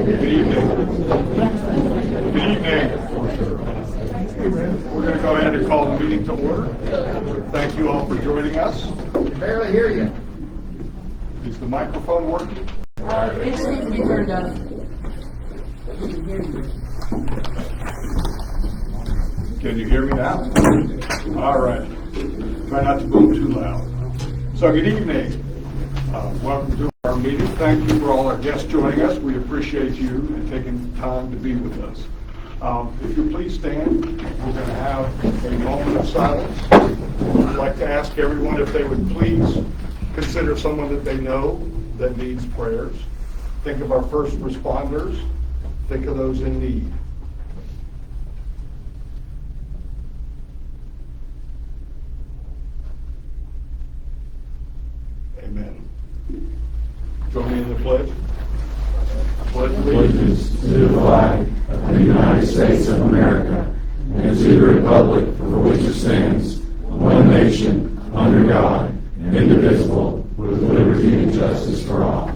Good evening. We're going to go ahead and call the meeting to order. Thank you all for joining us. I can barely hear you. Is the microphone working? It needs to be turned up. Can you hear me now? All right. Try not to boom too loud. So good evening. Welcome to our meeting. Thank you for all our guests joining us. We appreciate you and taking time to be with us. If you please stand, we're going to have a moment of silence. I'd like to ask everyone if they would please consider someone that they know that needs prayers. Think of our first responders. Think of those in need. Amen. Join me in the pledge. Pledge Allegiance to the flag of the United States of America and to the republic for which it stands, one nation, under God, indivisible, with liberty and justice for all.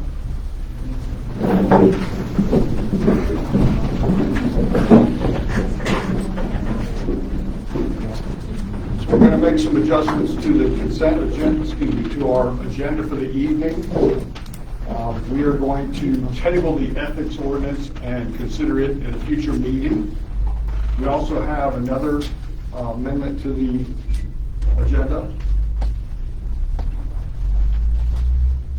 So we're going to make some adjustments to the consent agenda, to our agenda for the evening. We are going to table the ethics ordinance and consider it in a future meeting. We also have another amendment to the agenda.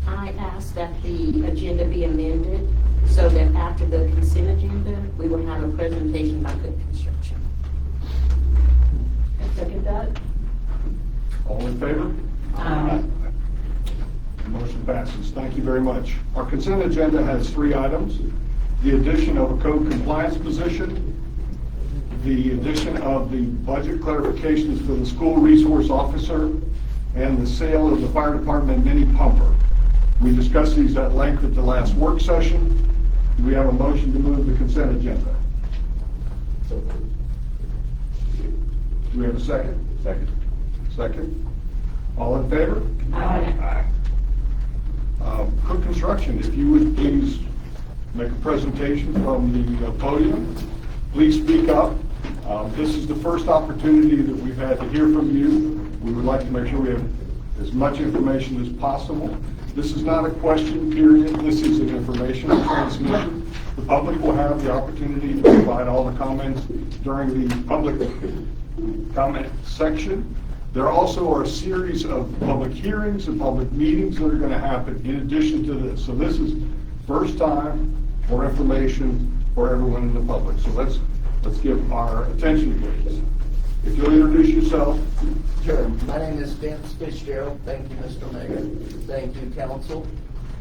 I ask that the agenda be amended so that after the consent agenda, we will have a presentation by Cook Construction. I second that. All in favor? Aye. Motion passes. Thank you very much. Our consent agenda has 3 items. The addition of a code compliance position, the addition of the budget clarifications for the school resource officer, and the sale of the fire department mini pumper. We discussed these at length at the last work session. Do we have a motion to move the consent agenda? Do we have a second? Second. All in favor? Aye. Cook Construction, if you would please make a presentation from the podium. Please speak up. This is the first opportunity that we've had to hear from you. We would like to make sure we have as much information as possible. This is not a question period. This is an information transmission. The public will have the opportunity to provide all the comments during the public comment section. There also are a series of public hearings and public meetings that are going to happen in addition to this. So this is first time for information for everyone in the public. So let's give our attention, please. If you'll introduce yourself. Sure. My name is Vince Fitzgerald. Thank you, Mr. Mayor. Thank you, Council.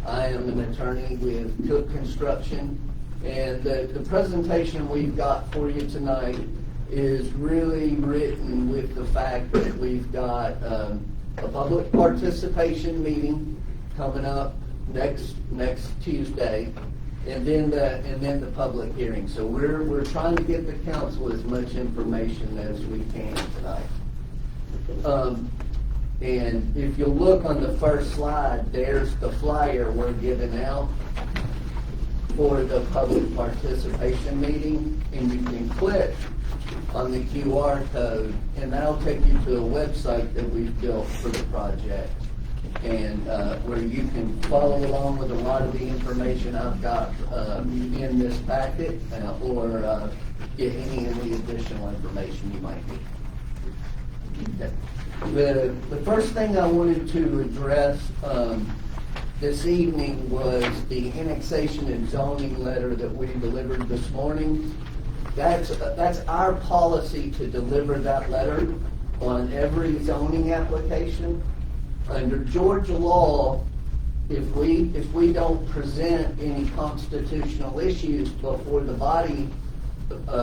I am an attorney with Cook Construction, and the presentation we've got for you tonight is really written with the fact that we've got a public participation meeting coming up next Tuesday, and then the public hearing. So we're trying to give the council as much information as we can tonight. And if you look on the first slide, there's the flyer we're giving out for the public participation meeting, and you can click on the QR code, and that'll take you to a website that we've built for the project, and where you can follow along with a lot of the information I've got in this packet, or get any of the additional information you might need. Okay. The first thing I wanted to address this evening was the annexation and zoning letter that we delivered this morning. That's our policy to deliver that letter on every zoning application. Under Georgia law, if we don't present any constitutional issues before the body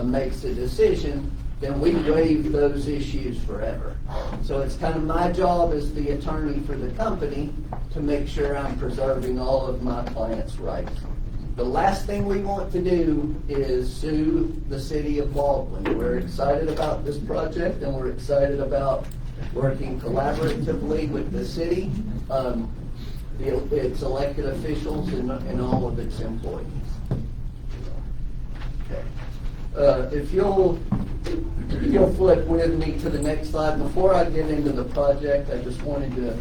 makes a decision, then we waive those issues forever. So it's kind of my job as the attorney for the company to make sure I'm preserving all of my clients' rights. The last thing we want to do is sue the city of Baldwin. We're excited about this project, and we're excited about working collaboratively with the city, its elected officials, and all of its employees. Okay. If you'll flip with me to the next slide. Before I get into the project, I just wanted to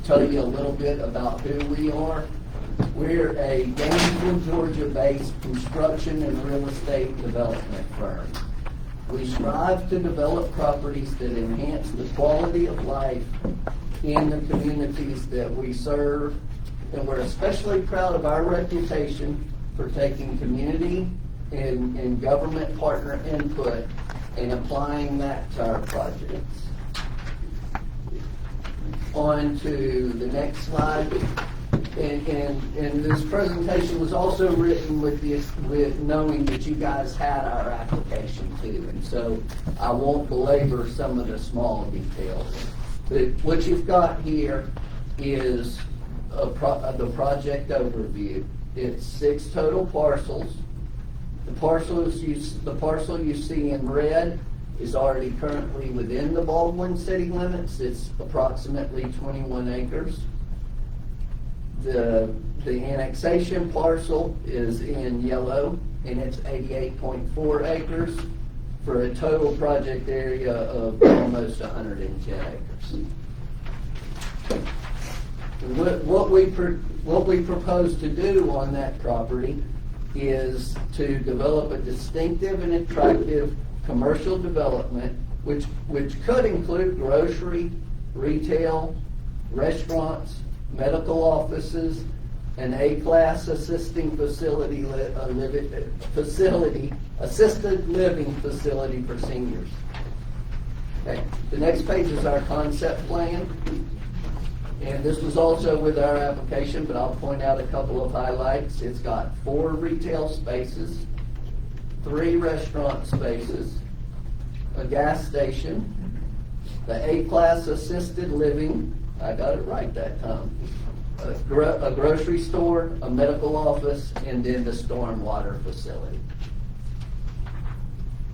tell you a little bit about who we are. We're a Gainesville, Georgia-based construction and real estate development firm. We strive to develop properties that enhance the quality of life in the communities that we serve, and we're especially proud of our reputation for taking community and government partner input and applying that to our projects. On to the next slide. And this presentation was also written with knowing that you guys had our application too, and so I won't belabor some of the small details. But what you've got here is the project overview. It's 6 total parcels. The parcel you see in red is already currently within the Baldwin city limits. It's approximately 21 acres. The annexation parcel is in yellow, and it's 88.4 acres for a total project area of almost 110 acres. What we propose to do on that property is to develop a distinctive and attractive commercial development, which could include grocery, retail, restaurants, medical offices, an A-class assisted living facility for seniors. Okay. The next page is our concept plan, and this was also with our application, but I'll point out a couple of highlights. It's got 4 retail spaces, 3 restaurant spaces, a gas station, the A-class assisted living, I got it right that time, a grocery store, a medical office, and then the stormwater facility.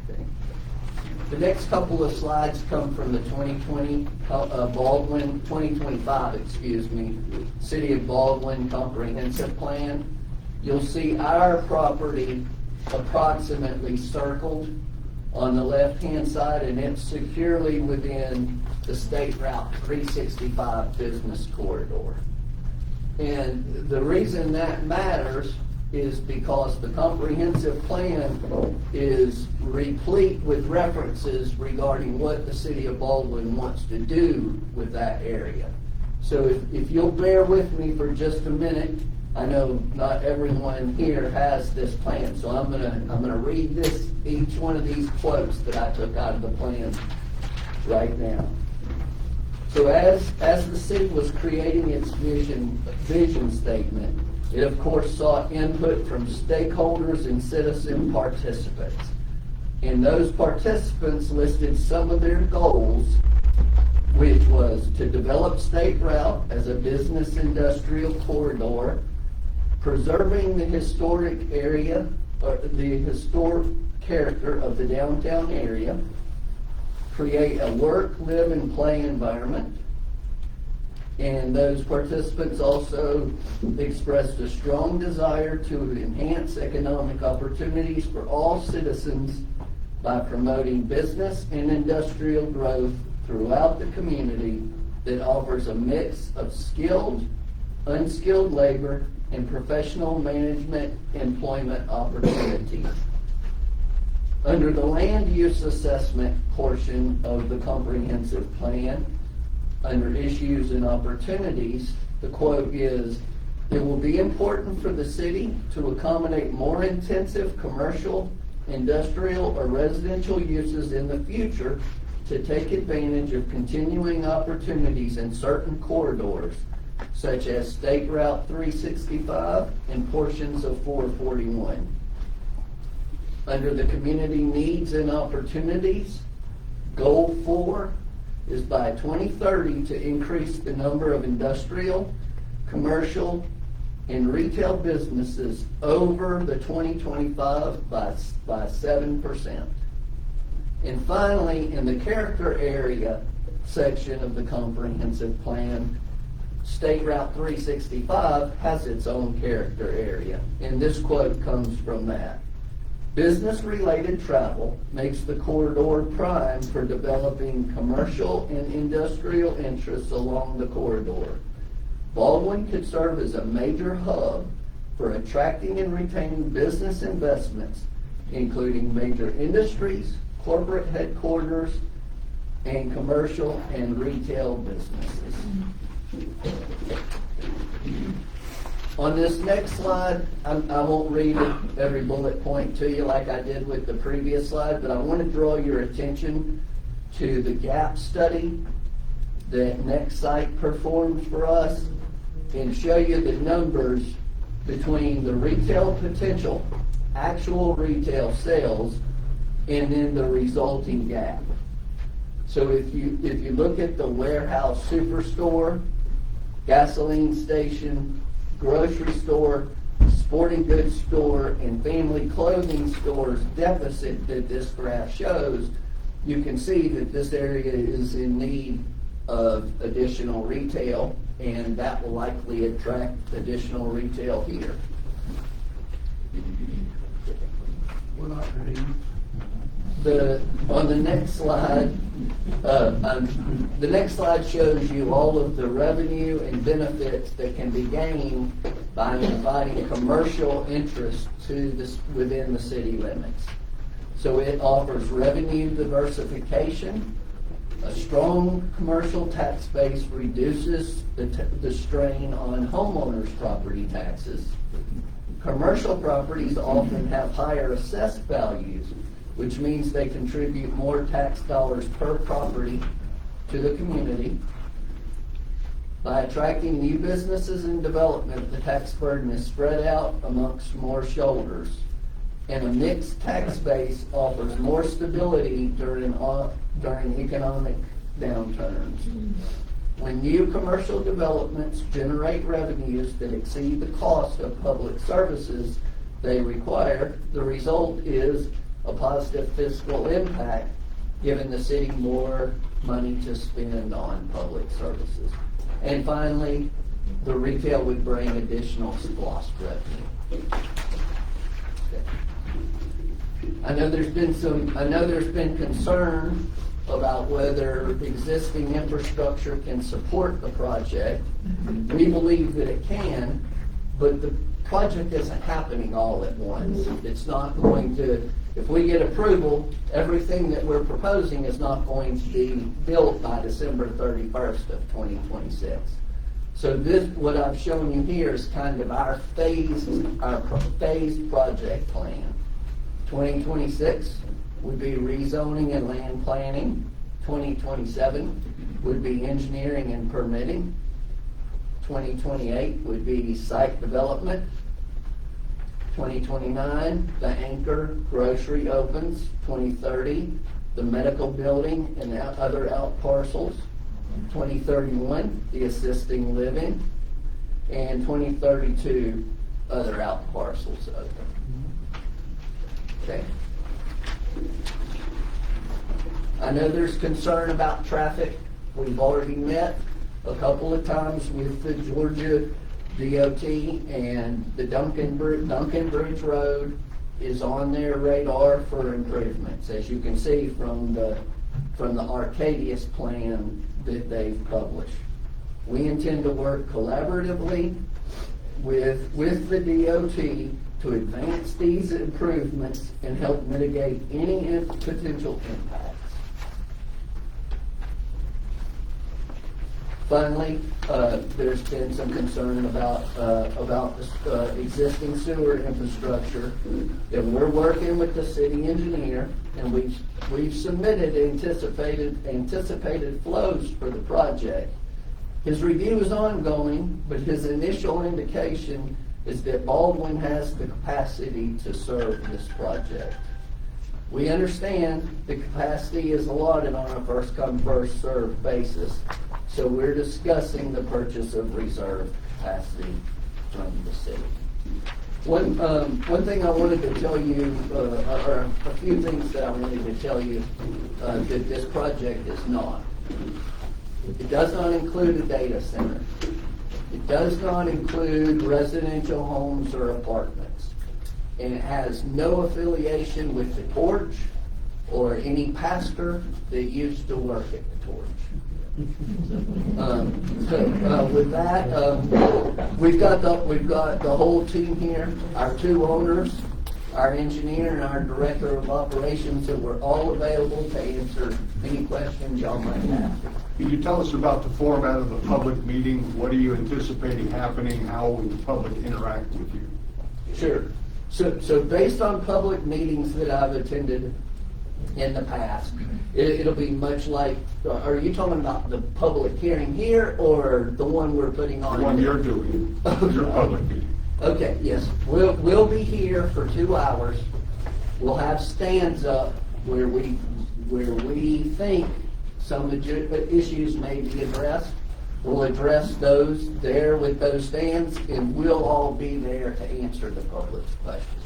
Okay. The next couple of slides come from the 2025, City of Baldwin Comprehensive Plan. You'll see our property approximately circled on the left-hand side, and it's securely within the State Route 365 business corridor. And the reason that matters is because the comprehensive plan is replete with references regarding what the City of Baldwin wants to do with that area. So if you'll bear with me for just a minute, I know not everyone here has this plan, so I'm gonna read each one of these quotes that I took out of the plan right now. So as the city was creating its vision statement, it of course sought input from stakeholders and citizen participants. And those participants listed some of their goals, which was to develop State Route as a business industrial corridor, preserving the historic area, or the historic character of the downtown area, create a work, live, and play environment. And those participants also expressed a strong desire to enhance economic opportunities for all citizens by promoting business and industrial growth throughout the community that offers a mix of skilled, unskilled labor, and professional management employment opportunities. Under the land use assessment portion of the comprehensive plan, under issues and opportunities, the quote is, "It will be important for the city to accommodate more intensive commercial, industrial, or residential uses in the future to take advantage of continuing opportunities in certain corridors such as State Route 365 and portions of 441. Under the community needs and opportunities, Goal 4 is by 2030 to increase the number of industrial, commercial, and retail businesses over the 2025 by 7%. And finally, in the character area section of the comprehensive plan, State Route 365 has its own character area, and this quote comes from that. Business-related travel makes the corridor prime for developing commercial and industrial interests along the corridor. Baldwin could serve as a major hub for attracting and retaining business investments, including major industries, corporate headquarters, and commercial and retail businesses. On this next slide, I won't read every bullet point to you like I did with the previous slide, but I want to draw your attention to the gap study that Nextsite performed for us and show you the numbers between the retail potential, actual retail sales, and then the resulting gap. So if you look at the warehouse superstore, gasoline station, grocery store, sporting goods store, and family clothing stores deficit that this graph shows, you can see that this area is in need of additional retail, and that will likely attract additional retail here. We're not ready. On the next slide, the next slide shows you all of the revenue and benefits that can be gained by inviting commercial interest to this within the city limits. So it offers revenue diversification. A strong commercial tax base reduces the strain on homeowners' property taxes. Commercial properties often have higher assessed values, which means they contribute more tax dollars per property to the community. By attracting new businesses and development, the tax burden is spread out amongst more shoulders. And a mixed tax base offers more stability during economic downturns. When new commercial developments generate revenues that exceed the cost of public services they require, the result is a positive fiscal impact, giving the city more money to spend on public services. And finally, the retail would bring additional SPLOST revenue. Okay. I know there's been concern about whether existing infrastructure can support the project. We believe that it can, but the project isn't happening all at once. It's not going to, if we get approval, everything that we're proposing is not going to be built by December 31st of 2026. So this, what I've shown you here is kind of our phased project plan. 2026 would be rezoning and land planning. 2027 would be engineering and permitting. 2028 would be site development. 2029, the anchor grocery opens. 2030, the medical building and other out parcels. 2031, the assisting living. And 2032, other out parcels open. Okay. I know there's concern about traffic. We've already met a couple of times with the Georgia DOT, and the Duncan Bridge Road is on their radar for improvements, as you can see from the Arcadius plan that they've published. We intend to work collaboratively with the DOT to advance these improvements and help mitigate any potential impacts. Finally, there's been some concern about the existing sewer infrastructure, and we're working with the city engineer, and we've submitted anticipated flows for the project. His review is ongoing, but his initial indication is that Baldwin has the capacity to serve this project. We understand the capacity is allotted on a first-come, first-served basis, so we're discussing the purchase of reserve capacity from the city. One thing I wanted to tell you, or a few things that I wanted to tell you, that this project is not. It does not include a data center. It does not include residential homes or apartments. And it has no affiliation with the Torch or any pastor that used to work at the Torch. With that, we've got the whole team here, our two owners, our engineer, and our director of operations, that we're all available to answer any questions y'all might have. Can you tell us about the format of the public meeting? What are you anticipating happening? How will the public interact with you? Sure. So based on public meetings that I've attended in the past, it'll be much like, are you talking about the public hearing here or the one we're putting on? The one you're doing, your public meeting. Okay, yes. We'll be here for 2 hours. We'll have stands up where we think some issues may be addressed. We'll address those there with those stands, and we'll all be there to answer the public's questions.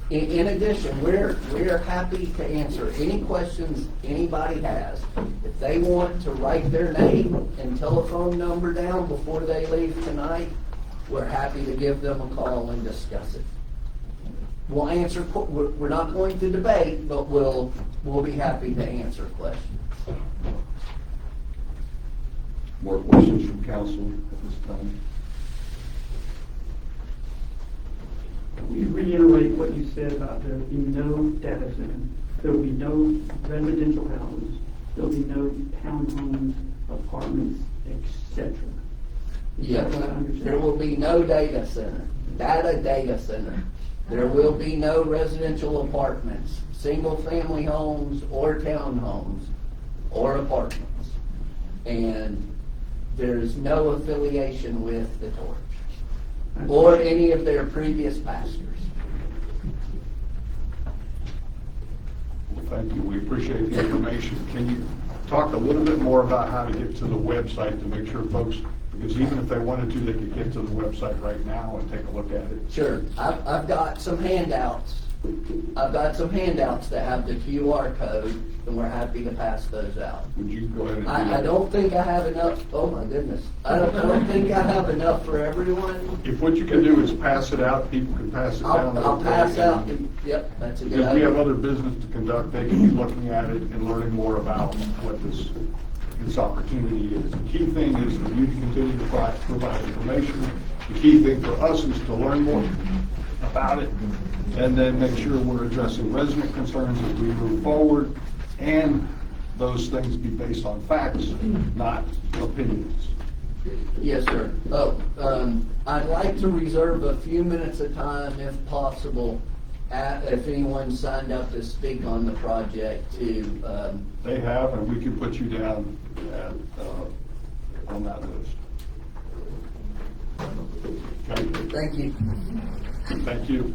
In addition, we're happy to answer any questions anybody has. If they want to write their name and telephone number down before they leave tonight, we're happy to give them a call and discuss it. We'll answer, we're not going to debate, but we'll be happy to answer questions. More questions from council at this time? Can you reiterate what you said about there being no data center, there will be no residential houses, there will be no townhomes, apartments, etc.? Yes, there will be no data center, data center. There will be no residential apartments, single-family homes, or townhomes, or apartments. And there's no affiliation with the Torch or any of their previous pastors. Well, thank you. We appreciate the information. Can you talk a little bit more about how to get to the website to make sure folks, because even if they wanted to, they could get to the website right now and take a look at it? Sure. I've got some handouts. That have the QR code, and we're happy to pass those out. Would you go ahead and do that? I don't think I have enough. Oh my goodness. I don't think I have enough for everyone. If what you can do is pass it out, people can pass it down. I'll pass out. Yep, that's a good Because we have idea. other business to conduct, they can be looking at it and learning more about what this opportunity is. The key thing is for you to continue to provide information. The key thing for us is to learn more about it, and then make sure we're addressing resident concerns as we move forward, and those things be based on facts, not opinions. Yes, sir. I'd like to reserve a few minutes of time, if possible, if anyone signed up to speak on the project to, They have, and we can put you down on that list. Okay? thank you. Thank you.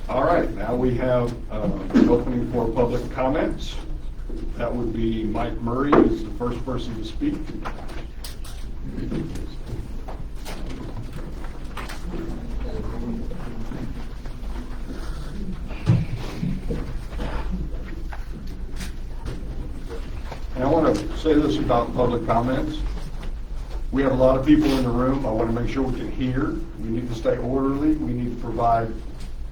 All right, now we have an opening for public comments. That would be Mike Murray is the first person to speak. And I want to say this about public comments. We have a lot of people in the room. I want to make sure we can hear. We need to stay orderly. We need to provide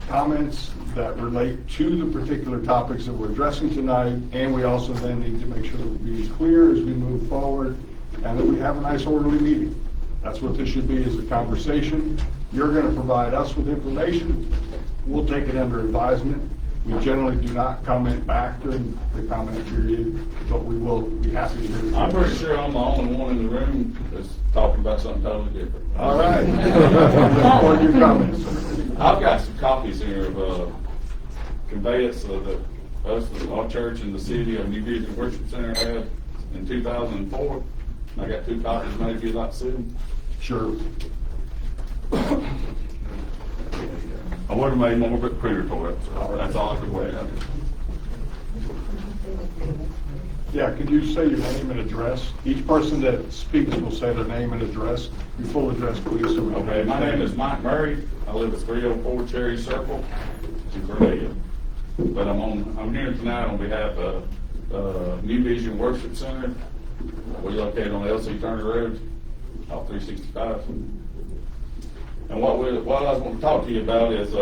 comments that relate to the particular topics that we're addressing tonight. And we also then need to make sure that we're being clear as we move forward and that we have a nice orderly meeting. That's what this should be, is a conversation. You're going to provide us with information. We'll take it under advisement. We generally do not comment back during the comment period, but we will be happy to hear. I'm pretty sure I'm the only one in the room that's talking about something totally different. All right. Look forward to your comments, sir. I've got some copies here of conveyance that us, our church and the city of New Vision Worship Center have in 2004. I got 2 copies made if you'd like to see them. Sure. I would have made more, but the printer tore up, so that's all I could wait on. Yeah, could you say your name and address? Each person that speaks will say their name and address. Your full address, please. So we can Okay, my name is Mike Murray. I live at 304 Cherry Circle in Cornelia. But I'm here tonight on behalf of New Vision Worship Center. We're located on L.C. Turner Road, off 365. And what I was going to talk to you about is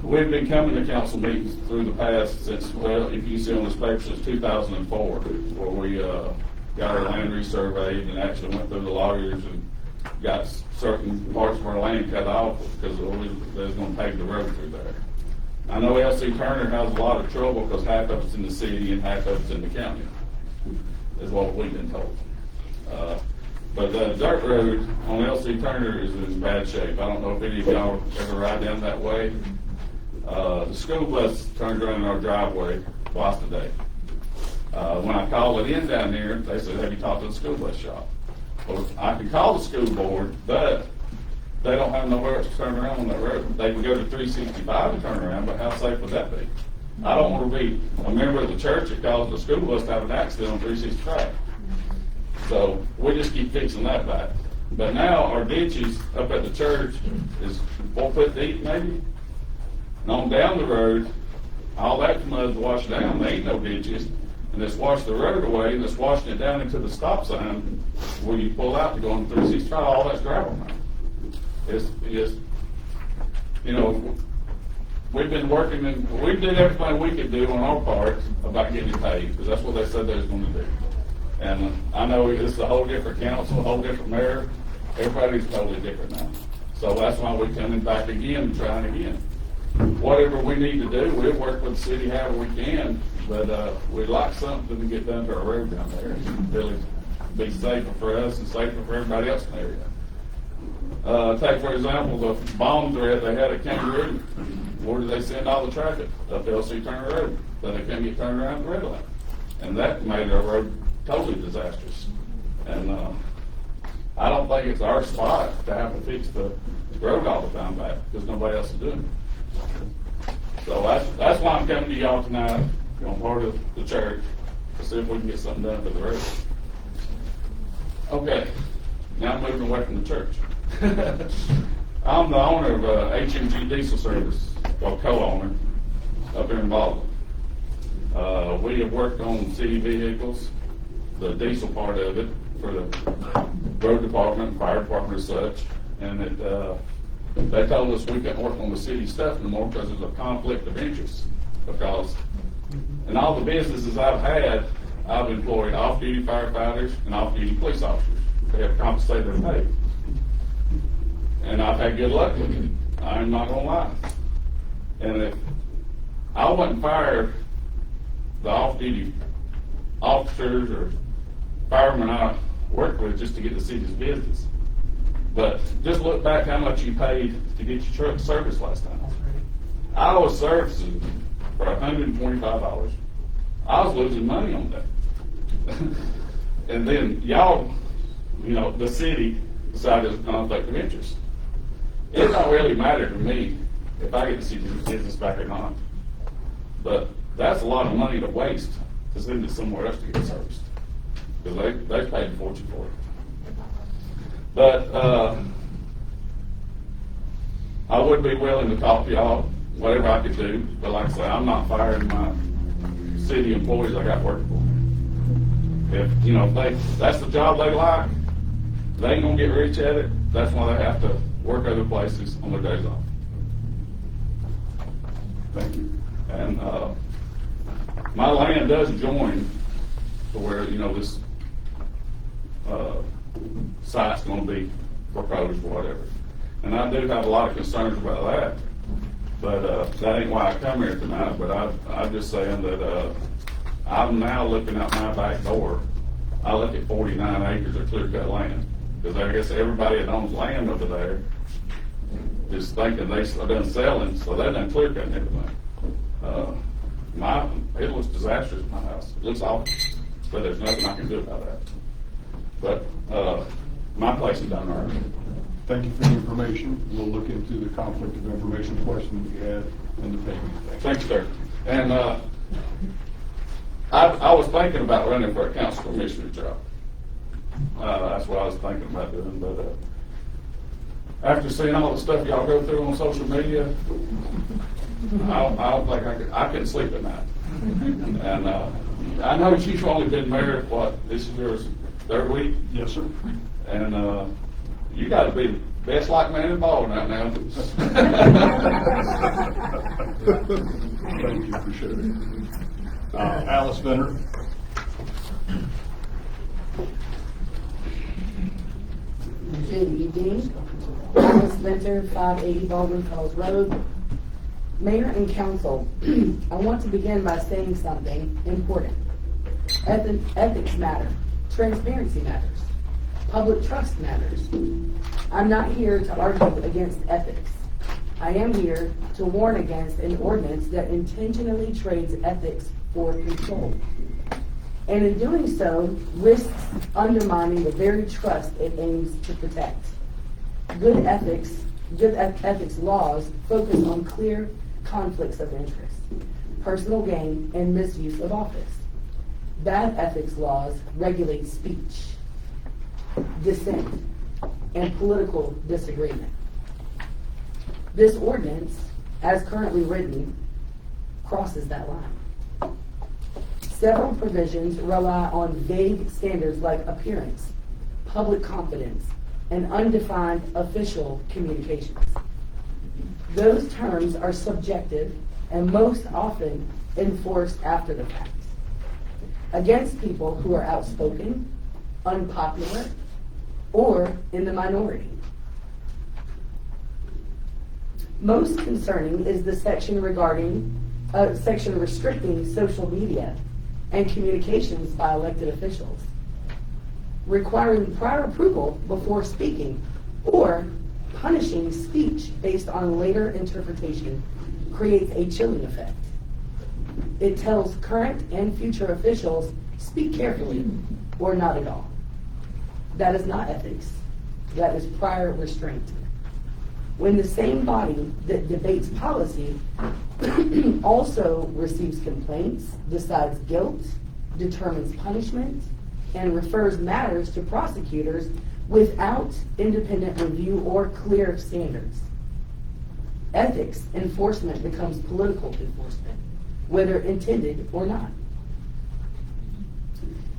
we've been coming to council meetings through the past since, well, if you see on this paper, since 2004, where we got our land resurveyed and actually went through the lawyers and got certain parts of our land cut off because they was going to pave the road through there. I know L.C. Turner has a lot of trouble because half of it's in the city and half of it's in the county, is what we've been told. But the dirt road on L.C. Turner is in bad shape. I don't know if any of y'all ever ride down that way. The school bus turns around in our driveway twice a day. When I call it in down there, they say, have you talked to the school bus shop? Well, I can call the school board, but they don't have nowhere else to turn around on that road. They can go to 365 and turn around, but how safe would that be? I don't want to be a member of the church that caused the school bus to have an accident on 365. So we just keep fixing that back. But now our ditches up at the church is 4 foot deep maybe. And on down the road, all that mud's washed down, there ain't no ditches. And it's washed the road away and it's washing it down into the stop sign where you pull out to go on 365, all that's gravel now. It's, you know, we've been working and we did everything we could do on our part about getting it paid, because that's what they said they was going to do. And I know it's a whole different council, a whole different mayor. Everybody's totally different now. So that's why we're coming back again and trying again. Whatever we need to do, we'll work with the city however we can, but we'd like something to get done to our road down there. Really be safer for us and safer for everybody else in the area. Take, for example, the bomb threat they had at Kangaroo. Where did they send all the traffic? Up L.C. Turner Road. So they couldn't get turned around the red light. And that made our road totally disastrous. And I don't think it's our spot to have to fix the road all the time back, because nobody else is doing it. So that's why I'm coming to y'all tonight, on part of the church, to see if we can get something done to the road. Okay, now I'm moving away from the church. I'm the owner of HMG Diesel Service, or co-owner, up here in Baldwin. We have worked on city vehicles, the diesel part of it, for the road department, fire department as such, and they told us we couldn't work on the city stuff anymore because there's a conflict of interest. Because in all the businesses I've had, I've employed off-duty firefighters and off-duty police officers. They have compensated their pay. And I've had good luck with it. I'm not gonna lie. And if I wouldn't fire the off-duty officers or firemen I work with just to get the city's business. But just look back how much you paid to get your truck serviced last time. I was servicing for $125. I was losing money on that. And then y'all, you know, the city decided it's a conflict of interest. It don't really matter to me if I get the city's business back or not. But that's a lot of money to waste to send it somewhere else to get serviced. Because they paid a fortune for it. But I would be willing to talk to y'all, whatever I could do. But like I say, I'm not firing my city employees I got working for me. If, you know, if that's the job they like, they ain't gonna get rich at it. That's why they have to work other places on their days off. Thank you. And my land does join to where, you know, this site's going to be proposed or whatever. And I do have a lot of concerns about that. But that ain't why I come here tonight. But I'm just saying that I'm now looking out my back door. I look at 49 acres of clear-cut land. Because I guess everybody that owns land over there is thinking they're done selling, so they're done clear-cutting everything. It looks disastrous at my house. It looks awful. but there's nothing I can do about that. But, my place is done right. Thank you for the information. We'll look into the conflict of information question that you had and the payment. Thank you, sir. And, I was thinking about running for a council commissioner job. That's what I was thinking about doing, but, after seeing all the stuff y'all go through on social media, I don't think I couldn't sleep at night. And, I know you've only been married, this is your third week? Yes, sir. And, you gotta be the best like man involved right now. Thank you for sharing. Alice Venner. Good evening. Alice Venter, 580 Baldwin Falls Road. Mayor and council, I want to begin by saying something important. Ethics matter. Transparency matters. Public trust matters. I'm not here to argue against ethics. I am here to warn against an ordinance that intentionally trades ethics for control. And in doing so, risks undermining the very trust it aims to protect. Good ethics laws focus on clear conflicts of interest, personal gain, and misuse of office. Bad ethics laws regulate speech, dissent, and political disagreement. This ordinance, as currently written, crosses that line. Several provisions rely on vague standards like appearance, public confidence, and undefined official communications. Those terms are subjective and most often enforced after the fact against people who are outspoken, unpopular, or in the minority. Most concerning is the section restricting social media and communications by elected officials, requiring prior approval before speaking, or punishing speech based on later interpretation creates a chilling effect. It tells current and future officials, speak carefully or not at all. That is not ethics. That is prior restraint. When the same body that debates policy also receives complaints, decides guilt, determines punishment, and refers matters to prosecutors without independent review or clear standards, ethics enforcement becomes political enforcement, whether intended or not.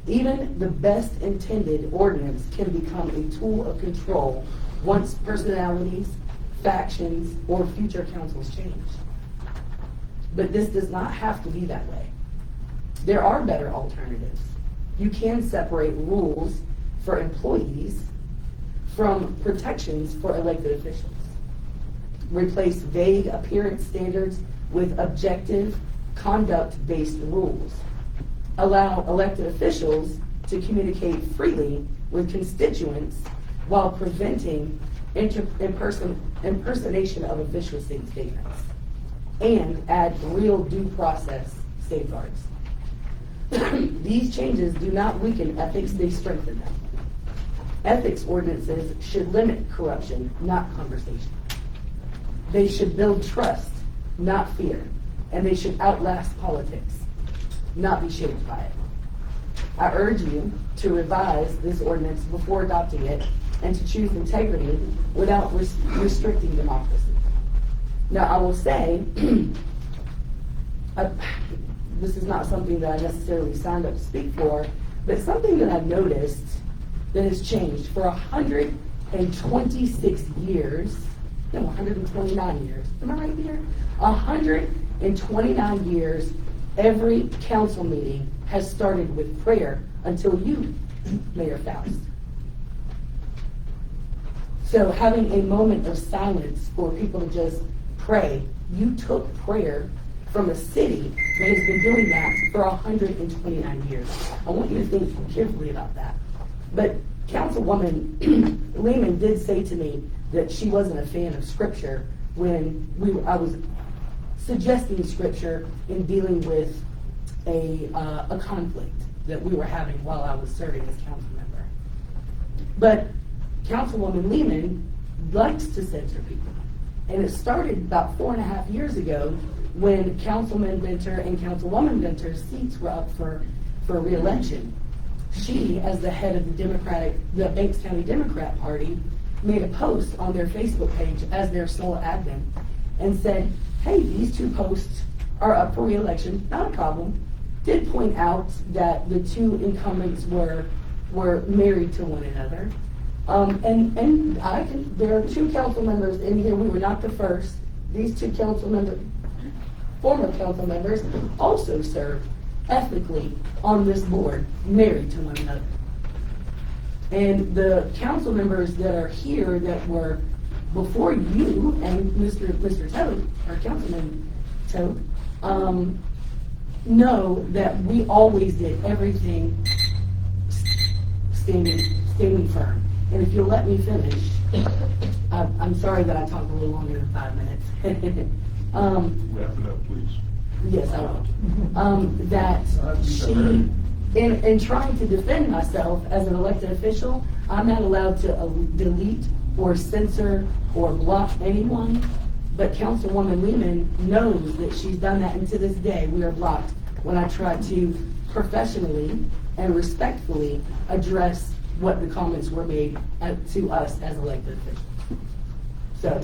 Even the best intended ordinance can become a tool of control once personalities, factions, or future councils change. But this does not have to be that way. There are better alternatives. You can separate rules for employees from protections for elected officials. Replace vague appearance standards with objective, conduct-based rules. Allow elected officials to communicate freely with constituents while preventing impersonation of official statements, and add real due process safeguards. These changes do not weaken ethics, they strengthen them. Ethics ordinances should limit corruption, not conversation. They should build trust, not fear, and they should outlast politics, not be shaped by it. I urge you to revise this ordinance before adopting it and to choose integrity without restricting democracy. Now, I will say, this is not something that I necessarily signed up to speak for, but something that I've noticed that has changed for 126 years, no, 129 years, am I right here? 129 years, every council meeting has started with prayer until you, Mayor Faust. So having a moment of silence for people to just pray, you took prayer from a city that has been doing that for 129 years. I want you to think carefully about that. But Councilwoman Lehman did say to me that she wasn't a fan of Scripture when I was suggesting Scripture in dealing with a conflict. that we were having while I was serving as council member. But Councilwoman Lehman likes to censor people. And it started about 4.5 years ago when Councilman Venter and Councilwoman Venter's seats were up for re-election. She, as the head of the Banks County Democrat Party, made a post on their Facebook page as their sole admin and said, hey, these two posts are up for re-election, not a problem. Did point out that the two incumbents were married to one another. There are two council members in here, we were not the first. These two former council members also served ethically on this board, married to one another. And the council members that are here that were before you and Mr. Toad, or Councilman Toad, know that we always did everything standing firm. And if you'll let me finish, I'm sorry that I talked a little longer than 5 minutes. Wrap it up, please. Yes, I will. That she, in trying to defend myself as an elected official, I'm not allowed to delete or censor or block anyone. But Councilwoman Lehman knows that she's done that, and to this day, we are blocked when I try to professionally and respectfully address what the comments were made to us as elected officials. So,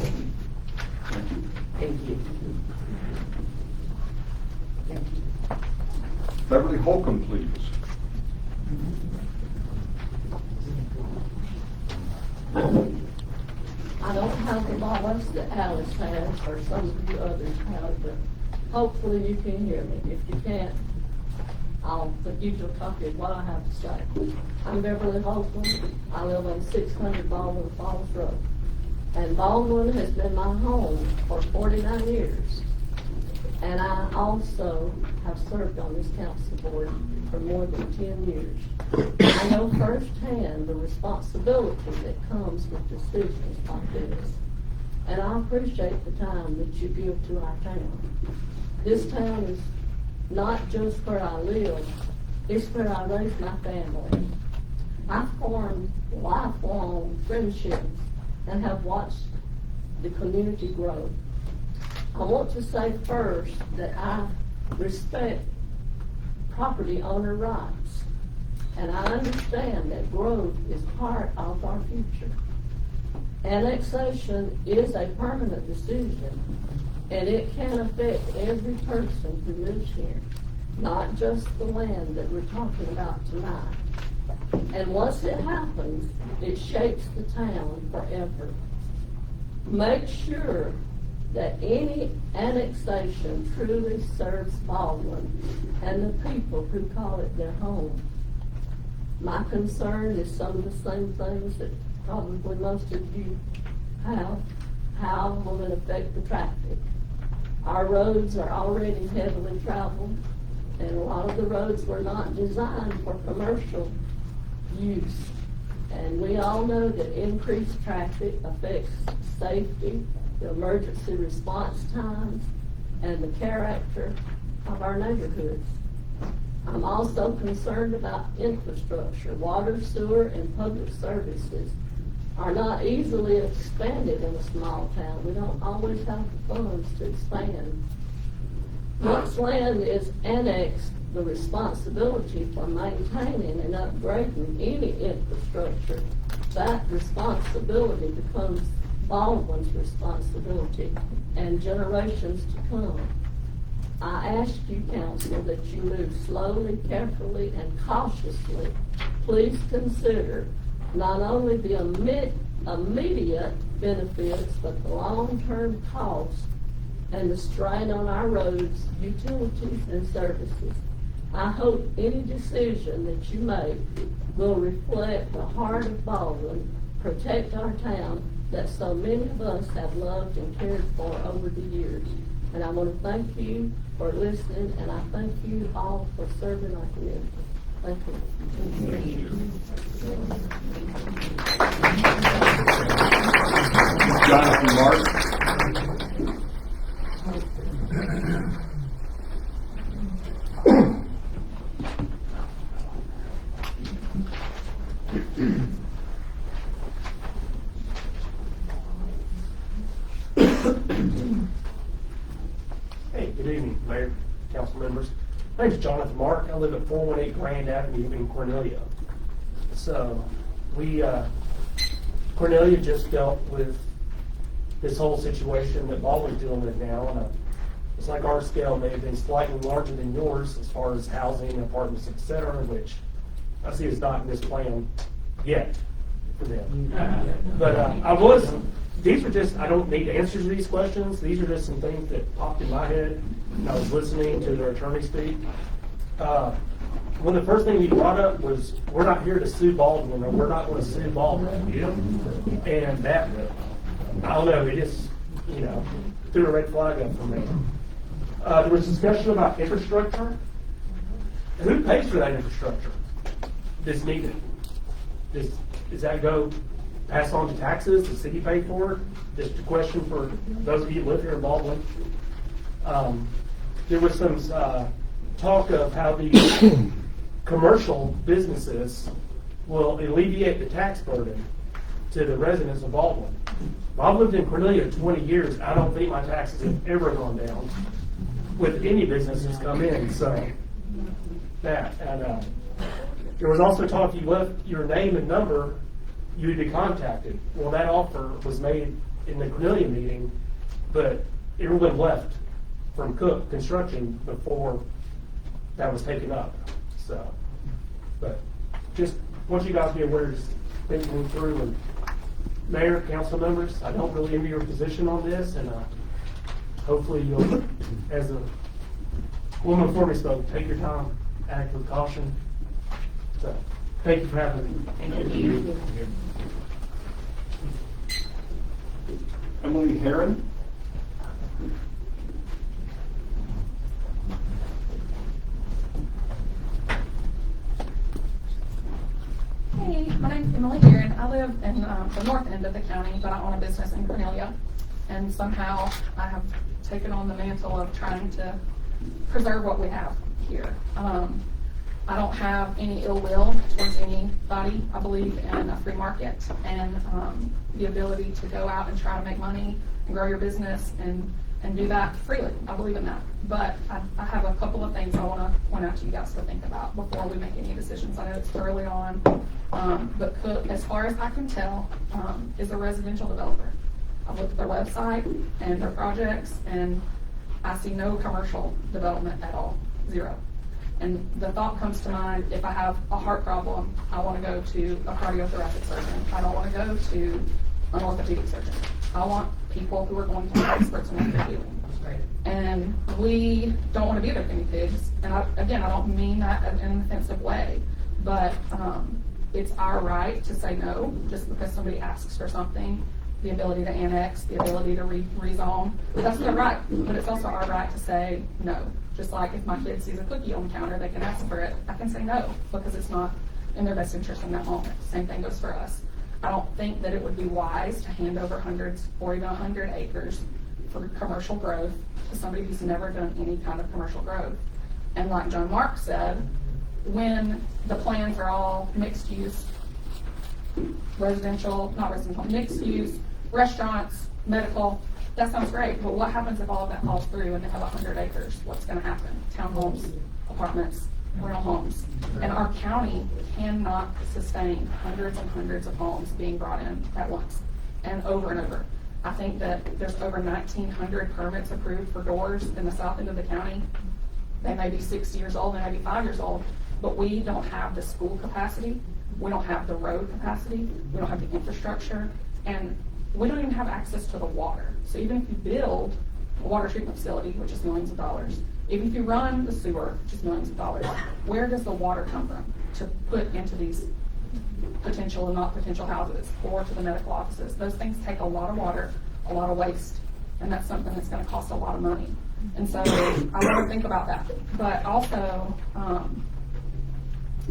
thank you. Beverly Holcomb, please. I don't have the voice that Alice has, or some of you others have, but hopefully you can hear me. If you can't, I'll give you a copy of what I have to say. I'm Beverly Holcomb. I live on 600 Baldwin Falls Road. And Baldwin has been my home for 49 years. And I also have served on this council board for more than 10 years. I know firsthand the responsibility that comes with decisions like this. And I appreciate the time that you give to our town. This town is not just where I live, it's where I raised my family. I formed lifelong friendships and have watched the community grow. I want to say first that I respect property owner rights, and I understand that growth is part of our future. Annexation is a permanent decision, and it can affect every person who lives here, not just the land that we're talking about tonight. And once it happens, it shapes the town forever. Make sure that any annexation truly serves Baldwin and the people who call it their home. My concern is some of the same things that probably most of you have. How will it affect the traffic? Our roads are already heavily traveled, and a lot of the roads were not designed for commercial use. And we all know that increased traffic affects safety, the emergency response times, and the character of our neighborhoods. I'm also concerned about infrastructure. Water, sewer, and public services are not easily expanded in a small town. We don't always have the funds to expand. Once land is annexed, the responsibility for maintaining and upgrading any infrastructure, that responsibility becomes Baldwin's responsibility and generations to come. I ask you, council, that you move slowly, carefully, and cautiously. Please consider not only the immediate benefits, but the long-term costs and the strain on our roads, utilities, and services. I hope any decision that you make will reflect the heart of Baldwin, protect our town that so many of us have loved and cared for over the years. And I want to thank you for listening, and I thank you all for serving our community. Thank you. Jonathan Martin. Hey, good evening, Mayor, council members. My name's Jonathan Mark. I live at 418 Grand Avenue in Cornelia. So, Cornelia just dealt with this whole situation that Baldwin's dealing with now. And it's like our scale may have been slightly larger than yours as far as housing, apartments, et cetera, which I see is not in this plan yet for them. But these are just, I don't need answers to these questions. These are just some things that popped in my head when I was listening to their attorney speak. One of the first things he brought up was, we're not here to sue Baldwin, or we're not going to sue Baldwin. And that, I don't know, it just, threw a red flag up for me. There was discussion about infrastructure. Who pays for that infrastructure that's needed? Does that go pass on to taxes? Does the city pay for it? Just a question for those of you who live here in Baldwin. There was some talk of how the commercial businesses will alleviate the tax burden to the residents of Baldwin. I've lived in Cornelia 20 years. I don't think my taxes have ever gone down with any business that's come in. So that, and there was also talk, you left your name and number, you'd be contacted. Well, that offer was made in the Cornelia meeting, but everyone left from Cook Construction before that was taken up. So, but just want you guys to be aware, just thinking through, and Mayor, council members, I don't really envy your position on this, and hopefully you'll, as a woman before me spoke, take your time, act with caution. So, thank you for having me. Thank you. Emily Heron? Hey, my name's Emily Heron. I live in the north end of the county, but I own a business in Cornelia. And somehow I have taken on the mantle of trying to preserve what we have here. I don't have any ill will towards anybody. I believe in a free market and the ability to go out and try to make money and grow your business and do that freely. I believe in that. But I have a couple of things I want to point out to you guys to think about before we make any decisions. I know it's early on, but Cook, as far as I can tell, is a residential developer. I've looked at their website and their projects, and I see no commercial development at all, zero. And the thought comes to mind, if I have a heart problem, I want to go to a cardiothoracic surgeon. I don't want to go to an orthopedic surgeon. I want people who are going to be experts in what they're doing. And we don't want to be their guinea pigs. And I don't mean that in an offensive way, but it's our right to say no just because somebody asks for something. The ability to annex, the ability to rezone, that's their right. But it's also our right to say no. Just like if my kid sees a cookie on the counter, they can ask for it. I can say no because it's not in their best interest in that moment. Same thing goes for us. I don't think that it would be wise to hand over hundreds or even 100 acres for commercial growth to somebody who's never done any kind of commercial growth. And like John Mark said, when the plans are all mixed use, mixed use, restaurants, medical, that sounds great, but what happens if all of that falls through and they have 100 acres? What's going to happen? Townhomes, apartments, rental homes. And our county cannot sustain hundreds and hundreds of homes being brought in at once and over. I think that there's over 1,900 permits approved for doors in the south end of the county. They may be 60 years old, they may be 5 years old, but we don't have the school capacity, we don't have the road capacity, we don't have the infrastructure, and we don't even have access to the water. So even if you build a water treatment facility, which is millions of dollars, even if you run the sewer, which is millions of dollars, where does the water come from to put into these potential and not potential houses or to the medical offices? Those things take a lot of water, a lot of waste, and that's something that's going to cost a lot of money. And so I want to think about that. But also, I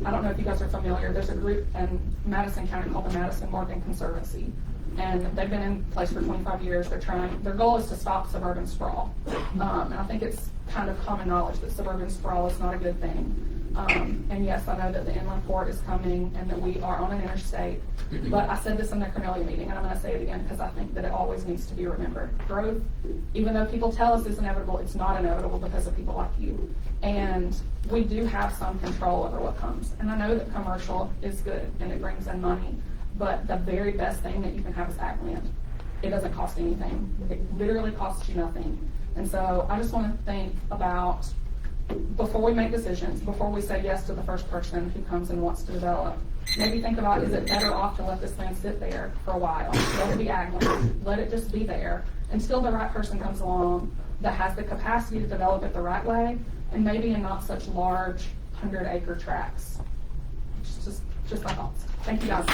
don't know if you guys are familiar, there's a group in Madison County called the Madison Morgan Conservancy. And they've been in place for 25 years. Their goal is to stop suburban sprawl. And I think it's kind of common knowledge that suburban sprawl is not a good thing. And yes, I know that the inland port is coming and that we are on an interstate. But I said this in the Cornelia meeting, and I'm gonna say it again because I think that it always needs to be remembered. Growth, even though people tell us it's inevitable, it's not inevitable because of people like you. And we do have some control over what comes. And I know that commercial is good and it brings in money, but the very best thing that you can have is ag land. It doesn't cost anything. It literally costs you nothing. And so I just want to think about, before we make decisions, before we say yes to the first person who comes and wants to develop, maybe think about, is it better off to let this land sit there for a while? Let it be ag land. Let it just be there until the right person comes along that has the capacity to develop it the right way, and maybe in not such large 100-acre tracts. Just my thoughts. Thank you, guys.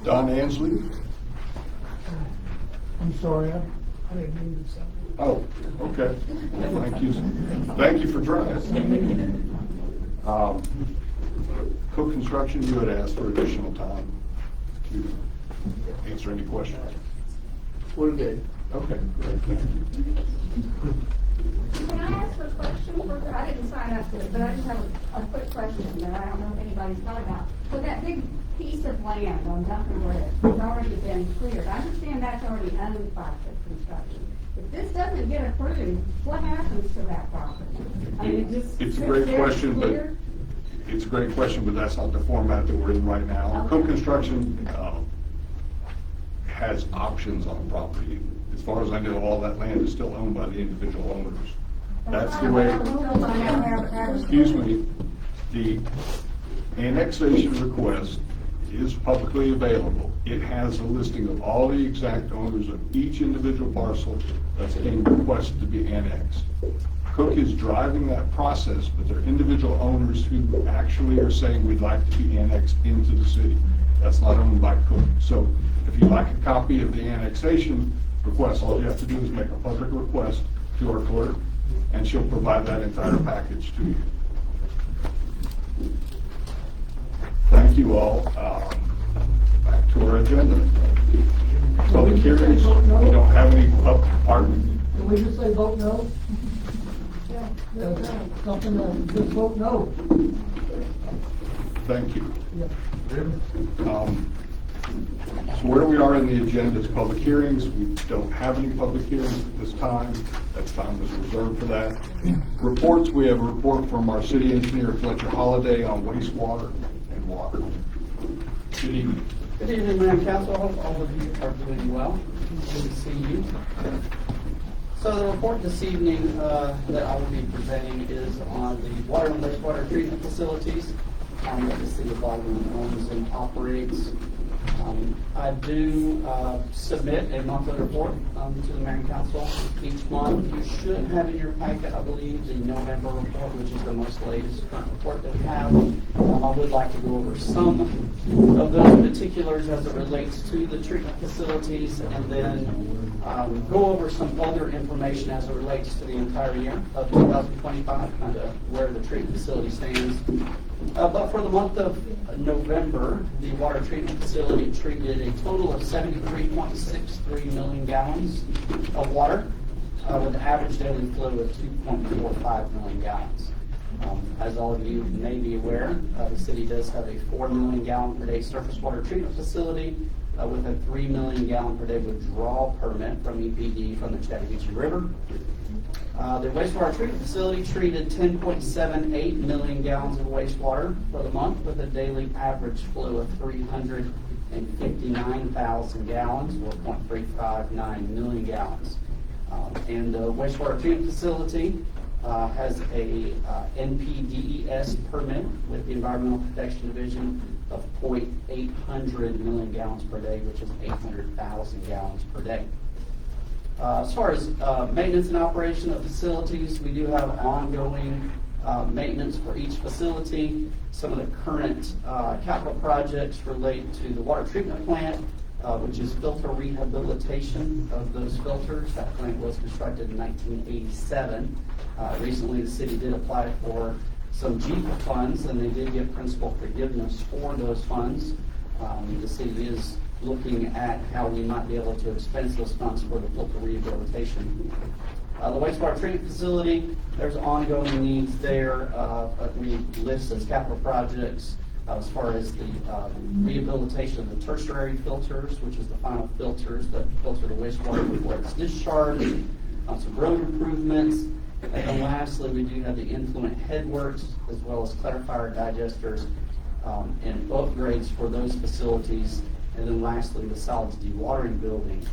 Don Ansley? I'm sorry, I didn't mean to say. Oh, okay. Thank you. Thank you for trying. Cook Construction, you had asked for additional time to answer any questions. We're good. Okay, great, thank you. Can I ask a question further? I didn't sign up to it, but I just have a quick question that I don't know if anybody's thought about. So that big piece of land on Duncan Bridge has already been cleared. I understand that's already owned by Cook Construction. If this doesn't get approved, what happens to that property? I mean, it just It's a sits great there question, but clear? it's a great question, but that's not the format that we're in right now. Okay. Cook Construction has options on property. As far as I know, all that land is still owned by the individual owners. That's the way, excuse me, the annexation request is publicly available. It has a listing of all the exact owners of each individual parcel that's being requested to be annexed. Cook is driving that process, but they're individual owners who actually are saying we'd like to be annexed into the city. That's not owned by Cook. So if you'd like a copy of the annexation request, all you have to do is make a public request to our clerk, and she'll provide that entire package to you. Thank you all. Back to our agenda. Public hearings, we don't have any, pardon? Can we just say vote no? Something that, just vote no. Thank you. Yeah. So where we are in the agenda is public hearings. We don't have any public hearings at this time. That time was reserved for that. Reports, we have a report from our city engineer, Fletcher Holiday, on wastewater and water. Good evening. Good evening, Mayor and Council. I hope all of you are doing well. Good to see you. So the report this evening that I will be presenting is on the water and wastewater treatment facilities that the city of Baldwin owns and operates. I do submit a monthly report to the Mayor and Council each month. You should have in your packet, I believe, the November report, which is the most latest current report that we have. I would like to go over some of those particulars as it relates to the treatment facilities, and then go over some other information as it relates to the entire year of 2025, kind of where the treatment facility stands. But for the month of November, the water treatment facility treated a total of 73.63 million gallons of water with an average daily flow of 2.45 million gallons. As all of you may be aware, the city does have a 4 million gallon per day surface water treatment facility with a 3 million gallon per day withdrawal permit from EPD from the Chattahoochee River. The wastewater treatment facility treated 10.78 million gallons of wastewater for the month with a daily average flow of 359,000 gallons, or 0.359 million gallons. And the wastewater treatment facility has a NPDES permit with the Environmental Protection Division of 0.800 million gallons per day, which is 800,000 gallons per day. As far as maintenance and operation of facilities, we do have ongoing maintenance for each facility. Some of the current capital projects relate to the water treatment plant, which is filter rehabilitation of those filters. That plant was constructed in 1987. Recently, the city did apply for some GEPA funds, and they did get principal forgiveness for those funds. The city is looking at how we might be able to expense those funds for the filter rehabilitation. The wastewater treatment facility, there's ongoing needs there. We list as capital projects as far as the rehabilitation of the tertiary filters, which is the final filters that filter the wastewater before it's discharged, some road improvements, and then lastly, we do have the influent headworks as well as clarifier digesters and upgrades for those facilities. And then lastly, the solids dewatering building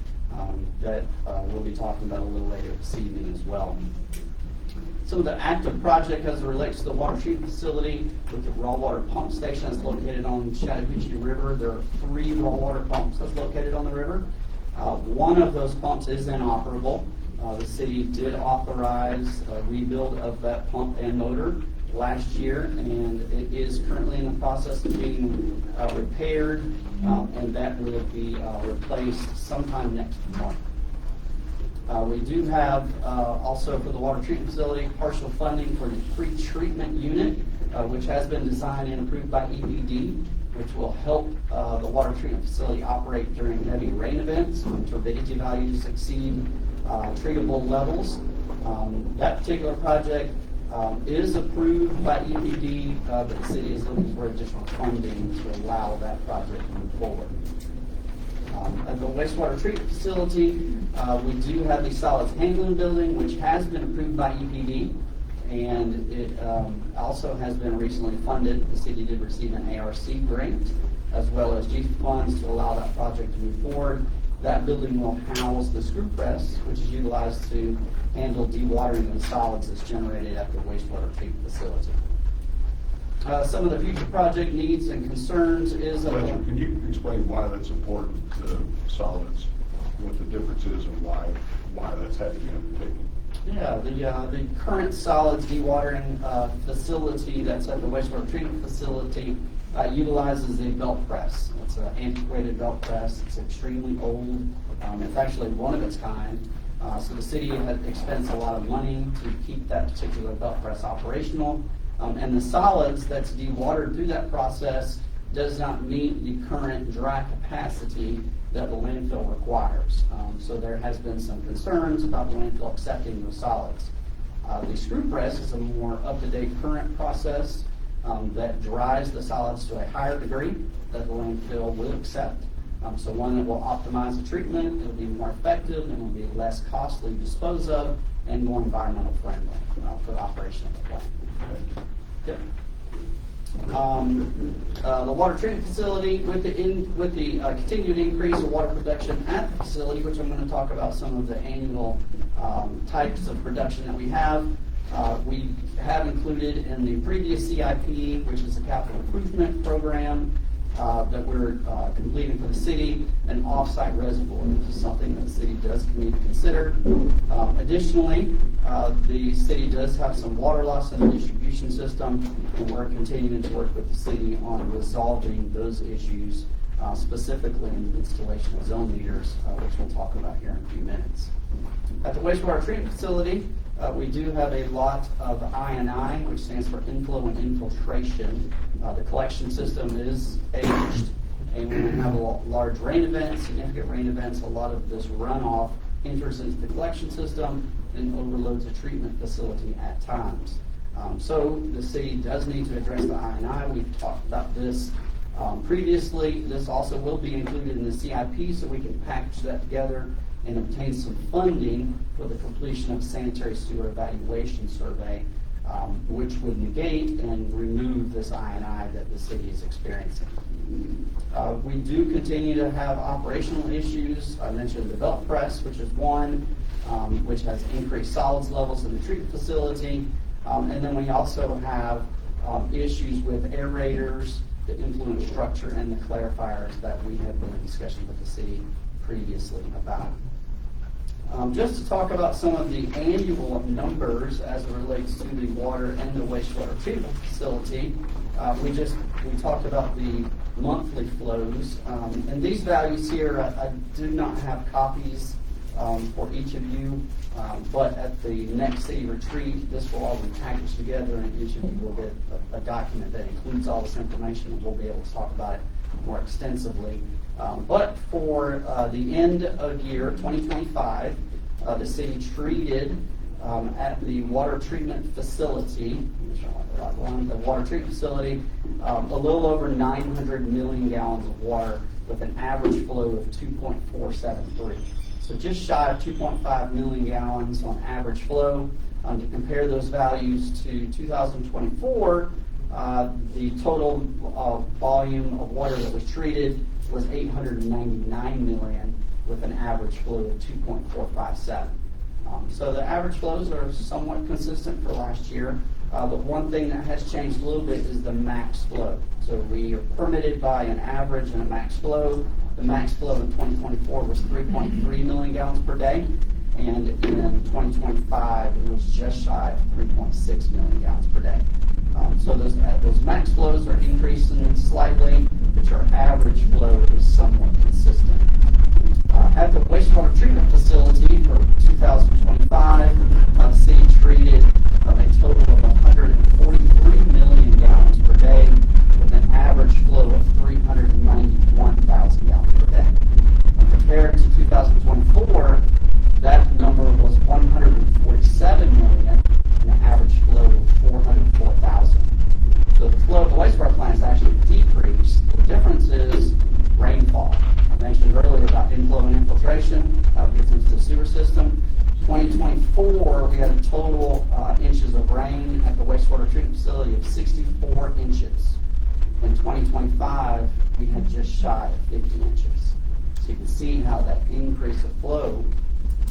that we'll be talking about a little later this evening as well. Some of the active project as it relates to the water treatment facility with the raw water pump station that's located on Chattahoochee River. There are 3 raw water pumps that's located on the river. One of those pumps is inoperable. The city did authorize a rebuild of that pump and motor last year, and it is currently in the process of being repaired, and that will be replaced sometime next month. We do have also for the water treatment facility partial funding for the pre-treatment unit, which has been designed and approved by EPD, which will help the water treatment facility operate during heavy rain events when turbidity values exceed treatable levels. That particular project is approved by EPD, but the city is looking for additional funding to allow that project to move forward. At the wastewater treatment facility, we do have the solids handling building, which has been approved by EPD, and it also has been recently funded. The city did receive an ARC grant as well as GIF funds to allow that project to move forward. That building will house the screw press, which is utilized to handle dewatering of the solids that's generated at the wastewater treatment facility. Some of the future project needs and concerns is... Fletcher, can you explain why that's important to solids, what the difference is and why that's had to be undertaken? Yeah, the current solids dewatering facility that's at the wastewater treatment facility utilizes a belt press. It's an antiquated belt press. It's extremely old. It's actually one of its kind. So the city expends a lot of money to keep that particular belt press operational. And the solids that's dewatered through that process does not meet the current dry capacity that the landfill requires. So there has been some concerns about the landfill accepting those solids. The screw press is a more up-to-date current process that dries the solids to a higher degree that the landfill will accept. So one that will optimize the treatment, it will be more effective, and will be less costly to dispose of, and more environmental friendly for the operation of the plant. Yep. The water treatment facility, with the continued increase of water production at the facility, which I'm going to talk about some of the annual types of production that we have included in the previous CIP, which is a capital improvement program that we're completing for the city, an off-site reservoir. This is something that the city does need to consider. Additionally, the city does have some water loss in the distribution system, and we're continuing to work with the city on resolving those issues, specifically in the installation of zone meters, which we'll talk about here in a few minutes. At the wastewater treatment facility, we do have a lot of I&I, which stands for inflow and infiltration. The collection system is aged, and when we have a large rain event, significant rain events, a lot of this runoff enters into the collection system and overloads the treatment facility at times. So the city does need to address the I&I. We've talked about this previously. This also will be included in the CIP, so we can package that together and obtain some funding for the completion of sanitary sewer evaluation survey, which would negate and remove this I&I that the city is experiencing. We do continue to have operational issues. I mentioned the belt press, which is one, which has increased solids levels in the treatment facility. And then we also have issues with aerators, the influent structure, and the clarifiers that we have been in discussion with the city previously about. Just to talk about some of the annual numbers as it relates to the water and the wastewater treatment facility, we talked about the monthly flows, and these values here, I do not have copies for each of you, but at the next city retreat, this will all be packaged together, and each of you will get a document that includes all this information, and we'll be able to talk about it more extensively. But for the end of year 2025, the city treated at the water treatment facility, the water treatment facility, a little over 900 million gallons of water with an average flow of 2.473. So just shy of 2.5 million gallons on average flow. To compare those values to 2024, the total volume of water that was treated was 899 million with an average flow of 2.457. So the average flows are somewhat consistent for last year, but one thing that has changed a little bit is the max flow. So we are permitted by an average and a max flow. The max flow in 2024 was 3.3 million gallons per day, and in 2025 it was just shy of 3.6 million gallons per day. So those max flows are increasing slightly, but your average flow is somewhat consistent. At the wastewater treatment facility for 2025, the city treated a total of 143 million gallons per day with an average flow of 391,000 gallons per day. And compared to 2024, that number was 147 million and an average flow of 404,000. So the flow of the wastewater plant has actually decreased. The difference is rainfall. I mentioned earlier about inflow and infiltration gets into the sewer system. 2024, we had a total inches of rain at the wastewater treatment facility of 64 inches. In 2025, we had just shy of 50 inches. So you can see how that increase of flow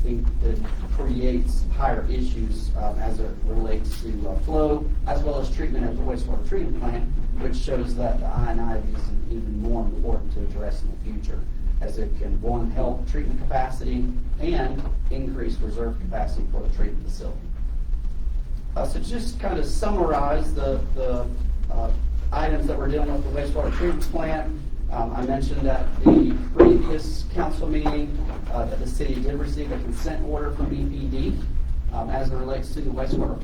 it creates higher issues as it relates to flow, as well as treatment at the wastewater treatment plant, which shows that the I&I is even more important to address in the future, as it can, one, help treatment capacity and increase reserve capacity for the treatment facility. So just kind of summarize the items that we're dealing with the wastewater treatment plant. I mentioned at the previous council meeting that the city did receive a consent order from EPD as it relates to the wastewater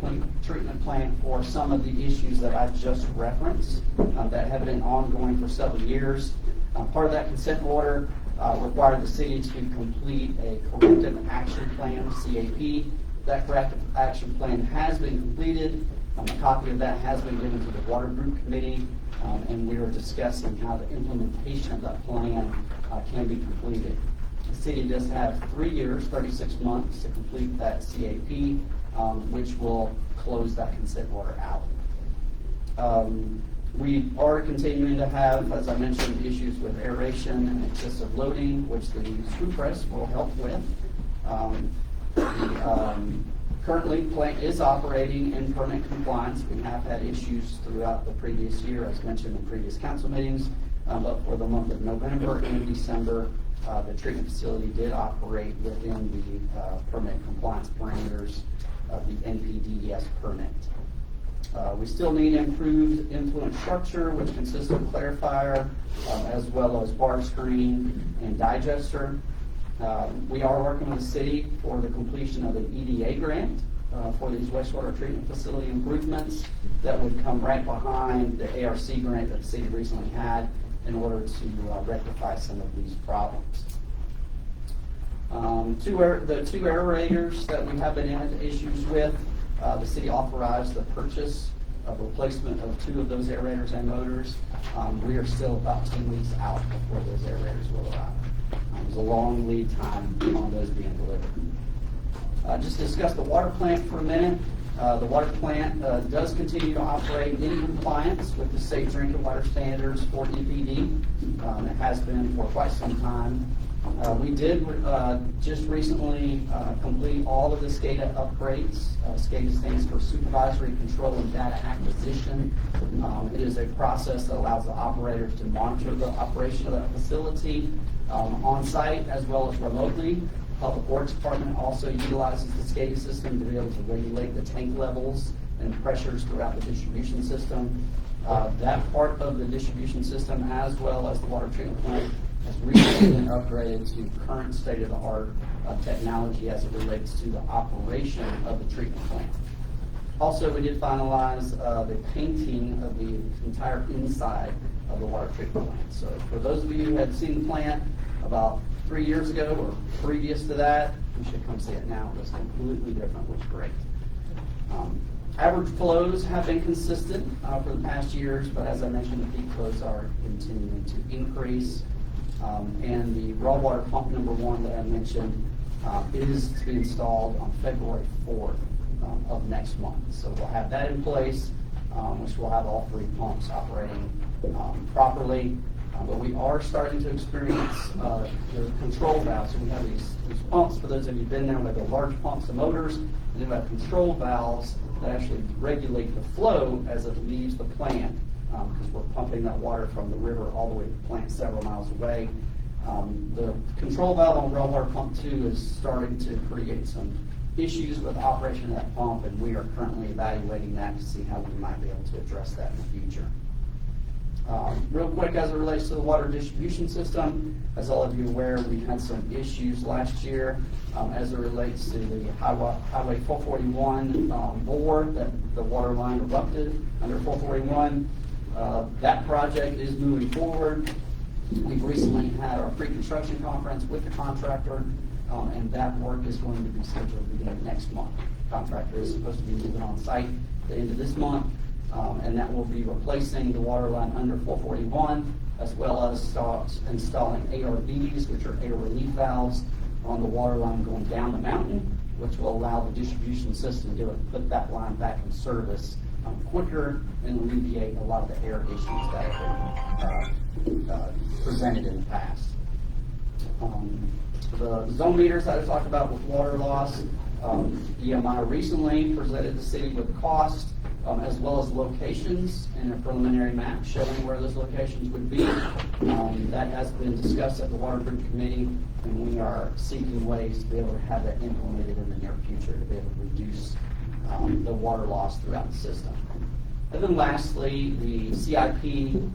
treatment plant for some of the issues that I just referenced that have been ongoing for several years. Part of that consent order required the city to complete a corrective action plan, CAP. That corrective action plan has been completed. A copy of that has been given to the Water Group Committee, and we are discussing how the implementation of that plan can be completed. The city does have 3 years, 36 months to complete that CAP, which will close that consent order out. We are continuing to have, as I mentioned, issues with aeration and excessive loading, which the screw press will help with. Currently, plant is operating in permit compliance. We have had issues throughout the previous year, as mentioned in previous council meetings, but for the month of November and December, the treatment facility did operate within the permit compliance parameters of the NPDES permit. We still need improved influent structure, which consists of clarifier, as well as bar screen and digester. We are working with the city for the completion of an EDA grant for these wastewater treatment facility improvements that would come right behind the ARC grant that the city recently had in order to rectify some of these problems. The two aerators that we have been in issues with, the city authorized the purchase of replacement of 2 of those aerators and motors. We are still about 10 weeks out before those aerators will arrive. There's a long lead time on those being delivered. Just to discuss the water plant for a minute. The water plant does continue to operate in compliance with the Safe Drinking Water Standards for EPD. It has been for quite some time. We did just recently complete all of the SCADA upgrades. SCADA stands for Supervisory Control and Data Acquisition. It is a process that allows the operators to monitor the operation of that facility on site as well as remotely. Public Works Department also utilizes the SCADA system to be able to regulate the tank levels and pressures throughout the distribution system. That part of the distribution system, as well as the water treatment plant, has recently been upgraded to current state-of-the-art technology as it relates to the operation of the treatment plant. Also, we did finalize the painting of the entire inside of the water treatment plant. So for those of you who had seen the plant about 3 years ago or previous to that, you should come see it now. It's completely different, looks great. Average flows have been consistent for the past years, but as I mentioned, the peak flows are continuing to increase. And the raw water pump number 1 that I mentioned is to be installed on February 4th of next month. So we'll have that in place, which will have all 3 pumps operating properly. But we are starting to experience the control valves. So we have these pumps, for those of you who've been there, we have the large pumps and motors, and then we have control valves that actually regulate the flow as it leaves the plant, because we're pumping that water from the river all the way to the plant several miles away. The control valve on raw water pump 2 is starting to create some issues with the operation of that pump, and we are currently evaluating that to see how we might be able to address that in the future. Real quick, as it relates to the water distribution system, as all of you are aware, we had some issues last year as it relates to the Highway 441 bore that the water line erupted under 441. That project is moving forward. We've recently had our pre-construction conference with the contractor, and that work is going to be scheduled beginning next month. The contractor is supposed to be moving on site at the end of this month. And that will be replacing the water line under 441, as well as installing ARVs, which are air relief valves, on the water line going down the mountain, which will allow the distribution system to put that line back in service quicker and alleviate a lot of the air issues that have been presented in the past. The zone meters that I talked about with water loss, EMI recently presented the city with cost, as well as locations and a preliminary map showing where those locations would be. That has been discussed at the Water Group Committee, and we are seeking ways to be able to have that implemented in the near future to be able to reduce the water loss throughout the system. And then lastly, the CIP,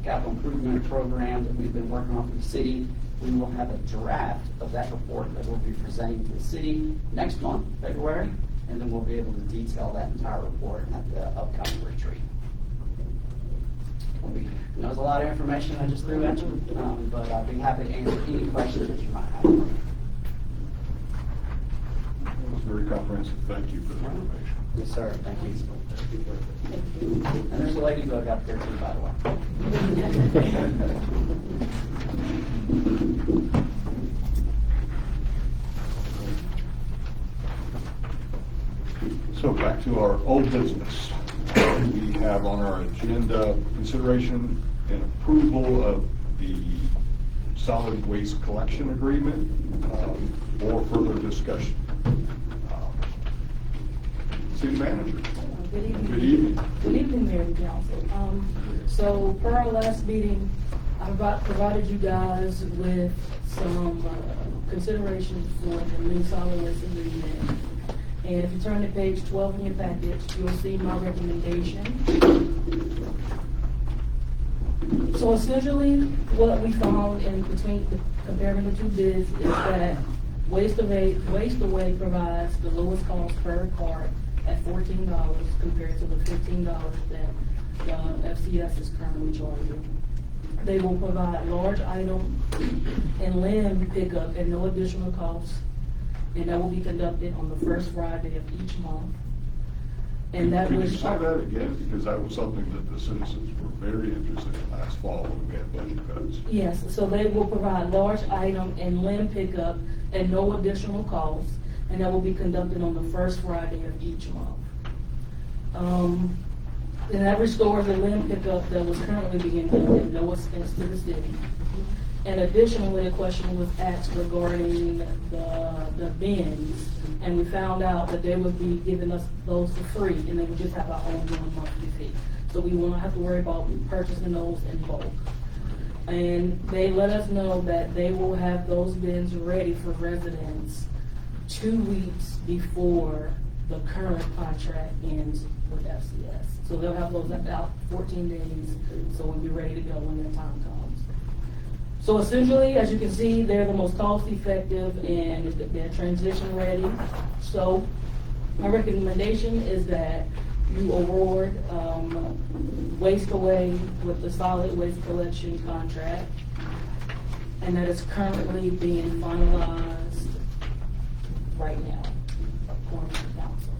Capital Improvement Program, that we've been working on for the city. We will have a draft of that report that we'll be presenting to the city next month, February, and then we'll be able to detail that entire report at the upcoming retreat. That was a lot of information I just threw at you, but I'd be happy to answer any questions that you might have. It was very comprehensive. Thank you for the information. Yes, sir. Thank you. And there's a ladybug out there too, by the way. So back to our old business. We have on our agenda consideration and approval of the solid waste collection agreement or further discussion. City Manager. Good evening. Good evening. Good evening, Mayor and Council. So per our last meeting, I provided you guys with some considerations for the new solid waste agreement. And if you turn to page 12 in your package, you'll see my recommendation. So essentially, what we found in between comparing the two bids is that Waste Away provides the lowest cost per cart at $14 compared to the $15 that FCS is currently charging. They will provide large item and land pickup at no additional cost, and that will be conducted on the first Friday of each month. And that Could was you say that again? Because that was something that the citizens were very interested in last fall when we had budget cuts. Yes, so they will provide large item and land pickup at no additional cost, and that will be conducted on the first Friday of each month. And that restores the land pickup that was currently being done at no expense to the city. And additionally, a question was asked regarding the bins, and we found out that they would be giving us those for free, and they would just have our own monthly fee. So we won't have to worry about purchasing those in bulk. And they let us know that they will have those bins ready for residents 2 weeks before the current contract ends with FCS. So they'll have those about 14 days, so we'll be ready to go when their time comes. So essentially, as you can see, they're the most cost effective and they're transition ready. So my recommendation is that you award Waste Away with the solid waste collection contract, and that is currently being finalized right now, according to council.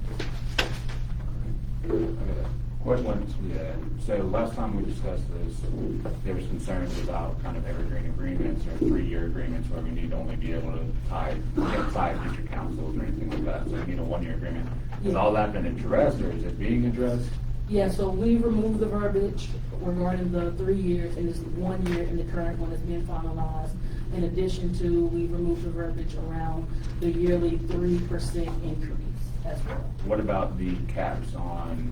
Question. Yeah, so last time we discussed this, there was concerns about kind of evergreen agreements or 3-year agreements where we need to only be able to tie future councils or anything like that, so we need a 1-year agreement. Has all that been addressed, or is it being addressed? Yeah, so we removed the verbiage regarding the 3 years, and it's 1 year, and the current one is being finalized. In addition to, we removed the verbiage around the yearly 3% increase as well. What about the caps on,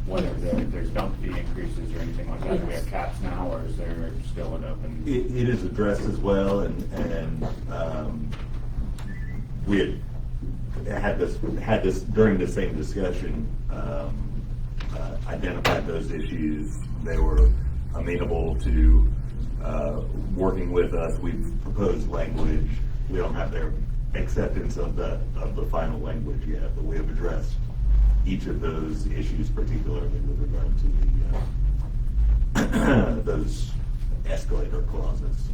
whether there's dump fee increases or anything like that? Do we have caps now, or is there still an open? It is addressed as well, and we had this during the same discussion, identified those issues. They were amenable to working with us. We've proposed language. We don't have their acceptance of the final language yet, but we have addressed each of those issues, particularly with regard to those escalator clauses,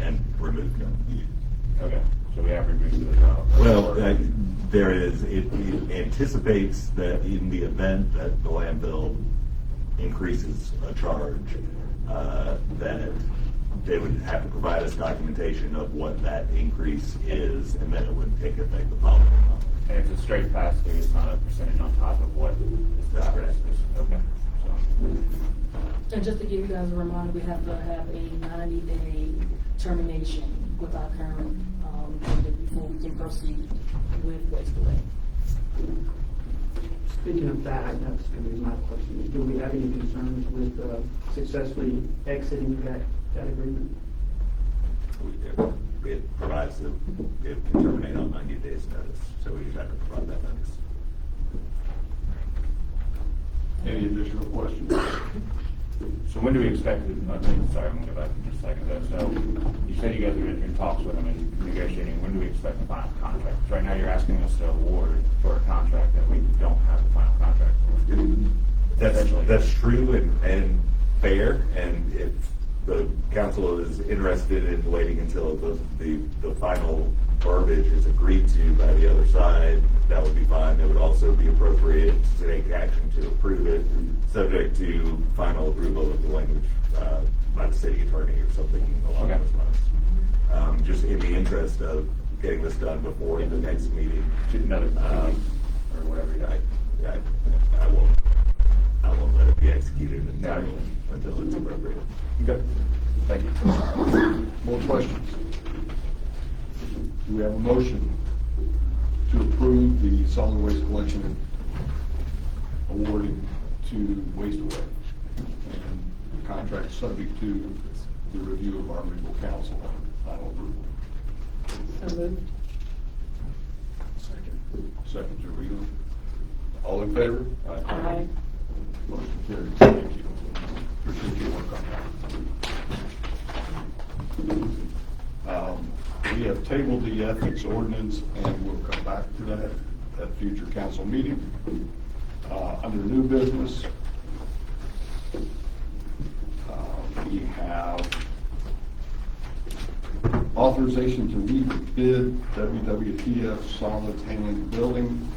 and removed them. Okay, so we have removed those out. Well, there is, it anticipates that in the event that the landfill increases a charge, that they would have to provide us documentation of what that increase is, and then it would take effect the following month. And it's a straight pass through, it's not a percentage on top of what the rest is. Okay. And just to give you guys a reminder, we have to have a 90-day termination with our current vendor before we can proceed with Waste Away. Speaking of that, that's going to be my question. Do we have any concerns with successfully exiting that agreement? It provides it can terminate on 90 days notice, so we just have to provide that notice. Any additional questions? So when do we expect it? Sorry, I'm going to go back in just a second. So you said you guys are in talks with them and negotiating. When do we expect the final contract? So right now you're asking us to award for a contract that we don't have the final contract for. That's true and fair, and if the council is interested in waiting until the final verbiage is agreed to by the other side, that would be fine. It would also be appropriate to take action to approve it, subject to final approval of the language by the city attorney or something along those lines. Just in the interest of getting this done before the next meeting, or whatever. I won't let it be executed until it's appropriate. Okay. Thank you. More questions? Do we have a motion to approve the solid waste collection awarding to Waste Away? And the contract subject to the review of our legal counsel and final approval. So moved. Second to Rita. All in favor? Aye. Motion carries. Thank you. Appreciate your work on that. We have tabled the ethics ordinance, and we'll come back to that at future council meeting. Under new business, we have authorization to rebid WWTF solids handling building.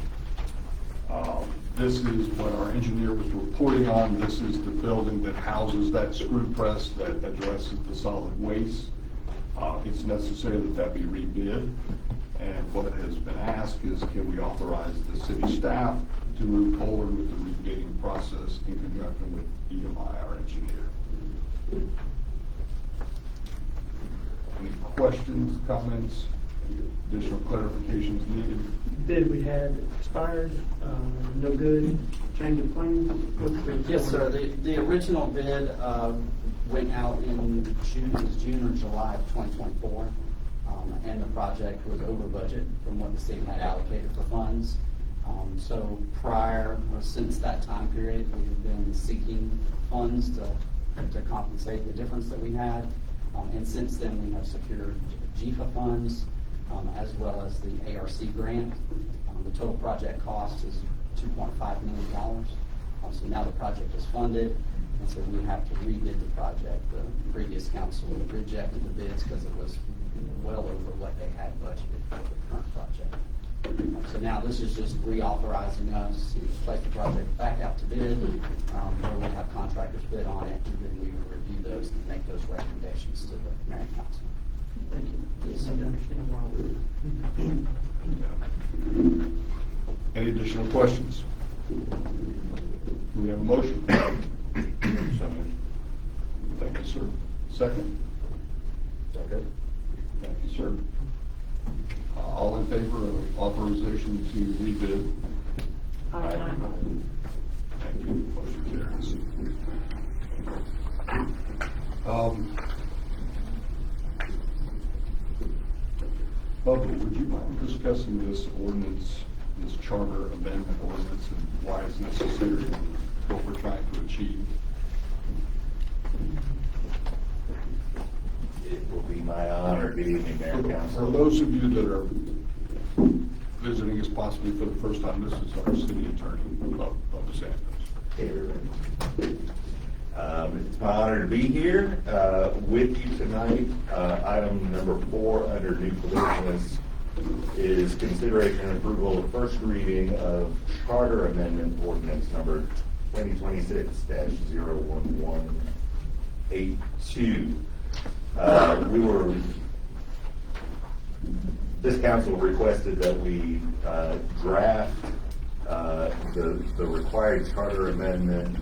This is what our engineer was reporting on. This is the building that houses that screw press that addresses the solid waste. It's necessary that that be rebid. And what has been asked is, can we authorize the city staff to move forward with the rebidding process in conjunction with EMI, our engineer? Any questions, comments, additional clarifications needed? Bid we had expired, no good, change of plans? Yes, sir. The original bid went out in June or July of 2024, and the project was over budget from what the city had allocated for funds. So prior or since that time period, we've been seeking funds to compensate the difference that we had. And since then, we have secured GFA funds, as well as the ARC grant. The total project cost is $2.5 million. So now the project is funded, and so we have to rebid the project. The previous council rejected the bids because it was well over what they had budgeted for the current project. So now this is just reauthorizing us to place the project back out to bid, where we have contractors bid on it, and then we will review those and make those recommendations to the mayor and council. Thank you. Yes, I understand why we're. Any additional questions? Do we have a motion? Thank you, sir. Second? Second. Thank you, sir. All in favor of authorization to rebid? Aye. Thank you. Motion carries. Bubba, would you mind discussing this ordinance, this charter amendment ordinance, and why it's necessary, what we're trying to achieve? It will be my honor. Good evening, Mayor and For Council. those of you that are visiting us possibly for the first time, this is our city attorney, Bubba Santos. Hey, everybody. It's my honor to be here with you tonight. Item number 4 under new business is consideration and approval of first reading of charter amendment ordinance number 2026-01182. This council requested that we draft the required charter amendment.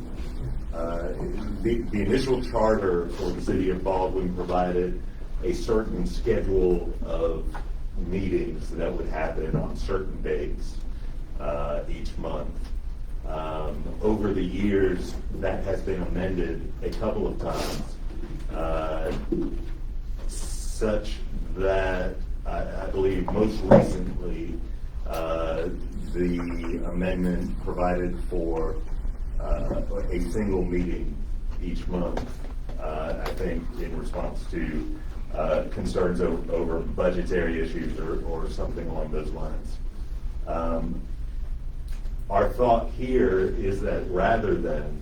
The initial charter for the city of Baldwin provided a certain schedule of meetings that would happen on certain dates each month. Over the years, that has been amended a couple of times, such that I believe most recently the amendment provided for a single meeting each month, I think in response to concerns over budgetary issues or something along those lines. Our thought here is that rather than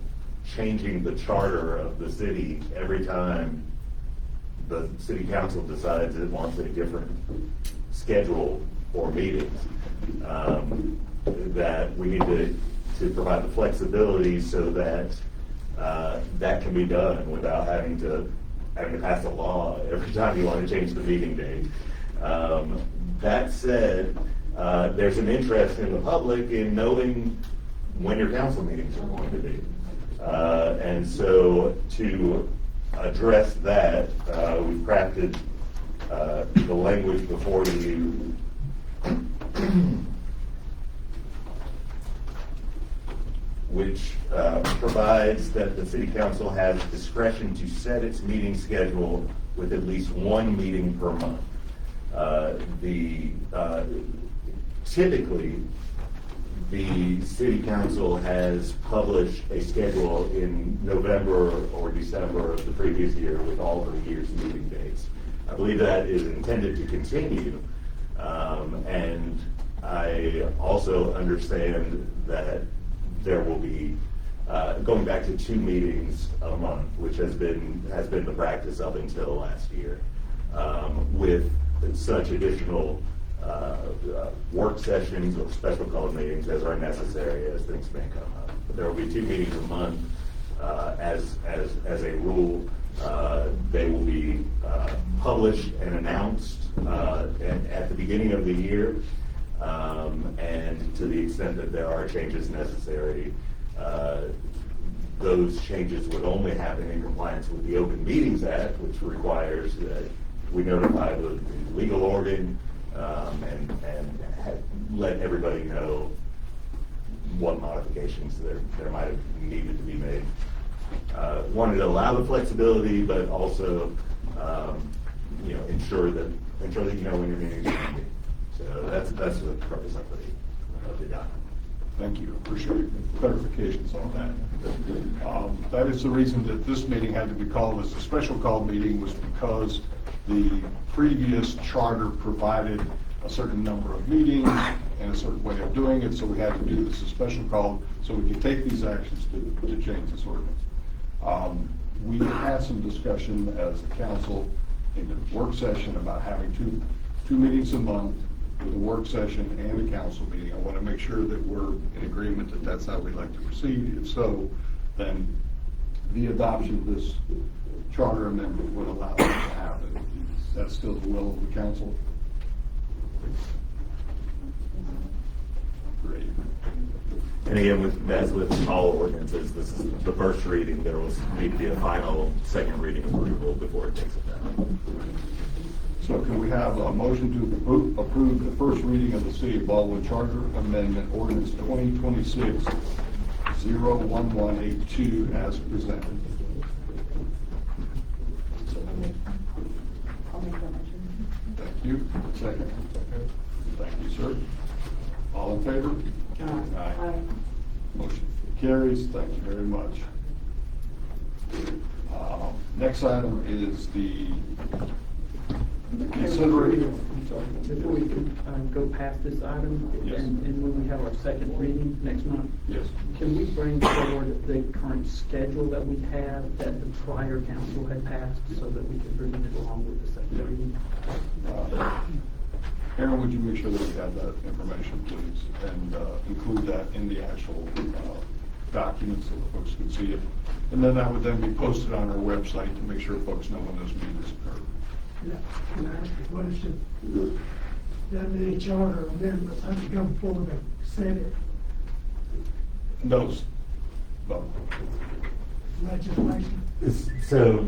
changing the charter of the city every time the city council decides it wants a different schedule for meetings, that we need to provide the flexibility so that that can be done without having to pass a law every time you want to change the meeting date. That said, there's an interest in the public in knowing when your council meetings are going to be. And so to address that, we've crafted the language before you which provides that the city council has discretion to set its meeting schedule with at least one meeting per month. Typically, the city council has published a schedule in November or December of the previous year with all the year's meeting dates. I believe that is intended to continue, and I also understand that there will be going back to 2 meetings a month, which has been the practice up until last year, with such additional work sessions or special called meetings as are necessary as things may come up. But there will be 2 meetings a month as a rule. They will be published and announced at the beginning of the year. And to the extent that there are changes necessary, those changes would only happen in compliance with the Open Meetings Act, which requires that we notify the legal organ and let everybody know what modifications there might have needed to be made. Wanted to allow the flexibility, but also ensure that you know when your meeting is going to be. So that's the purpose of the document. Thank you. Appreciate clarifications on that. That is the reason that this meeting had to be called as a special call meeting, was because the previous charter provided a certain number of meetings, and a certain way of doing it, so we had to do this as a special call, so we could take these actions to change this ordinance. We had some discussion as a council in the work session about having two meetings a month, with a work session and a council meeting. I want to make sure that we're in agreement that that's how we'd like to proceed. If so, then the adoption of this charter amendment would allow us to happen. That's still the will of the council? Great. And again, as with all ordinances, this is the first reading. There will need to be a final second reading approval before it takes effect. So can we have a motion to approve the first reading of the City of Baldwin Charter Amendment Ordinance 2026-01182 as presented? Thank you. Second. Thank you, sir. All in favor? Aye. Motion carries. Thank you very much. Next item is the consideration. Before we go past this item, Yes. and when we have our second reading next month, Yes. can we bring forward the current schedule that we have that the prior council had passed so that we can bring it along with the second reading? Aaron, would you make sure that we have that information, please, and include that in the actual documents so that folks can see it? And then that would then be posted on our website to make sure folks know when those meetings occur. Yeah, can I ask a question? That the charter amendments have to come forward and set it Those, but legislation. So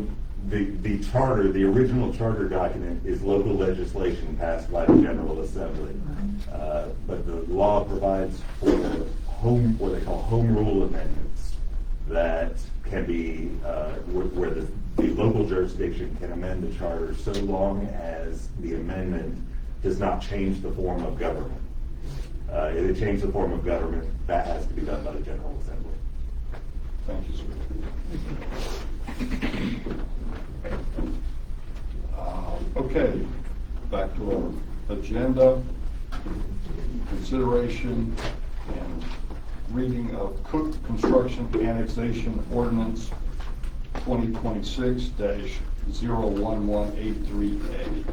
the charter, the original charter document is local legislation passed by the General Assembly. But the law provides for what they call home rule amendments that can be, where the local jurisdiction can amend the charter so long as the amendment does not change the form of government. If it changes the form of government, that has to be done by the General Assembly. thank you, sir. Okay, back to our agenda. Consideration and reading of Cook Construction Annexation Ordinance 2026-01183A.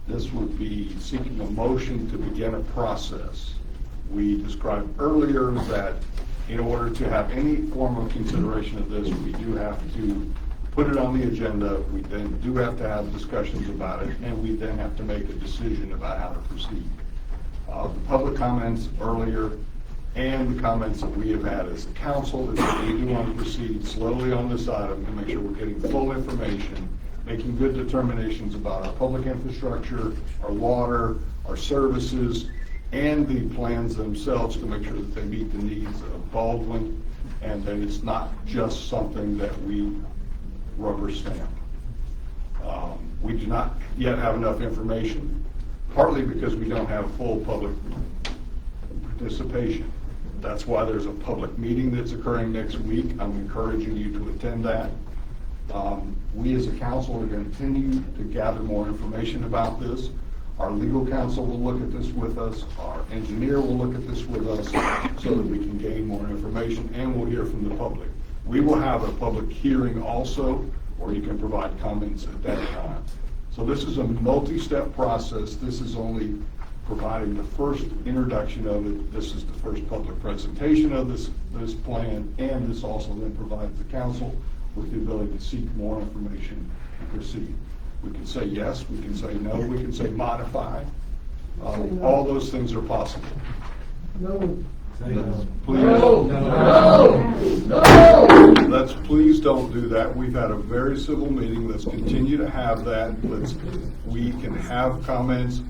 This would be seeking a motion to begin a process. We described earlier that in order to have any form of consideration of this, we do have to put it on the agenda. We then do have to have discussions about it, and we then have to make a decision about how to proceed. The public comments earlier and the comments that we have had as a council is that we do want to proceed slowly on this item to make sure we're getting full information, making good determinations about our public infrastructure, our water, our services, and the plans themselves to make sure that they meet the needs of Baldwin, and that it's not just something that we rubber stamp. We do not yet have enough information, partly because we don't have full public participation. That's why there's a public meeting that's occurring next week. I'm encouraging you to attend that. We as a council are going to continue to gather more information about this. Our legal counsel will look at this with us. Our engineer will look at this with us so that we can gain more information, and we'll hear from the public. We will have a public hearing also, where you can provide comments at that time. So this is a multi-step process. This is only providing the first introduction of it. This is the first public presentation of this plan, and this also then provides the council with the ability to seek more information and proceed. We can say yes, we can say no, we can say modify. All those things are possible. No. Let's please don't do that. We've had a very civil meeting. Let's continue to have that. We can have comments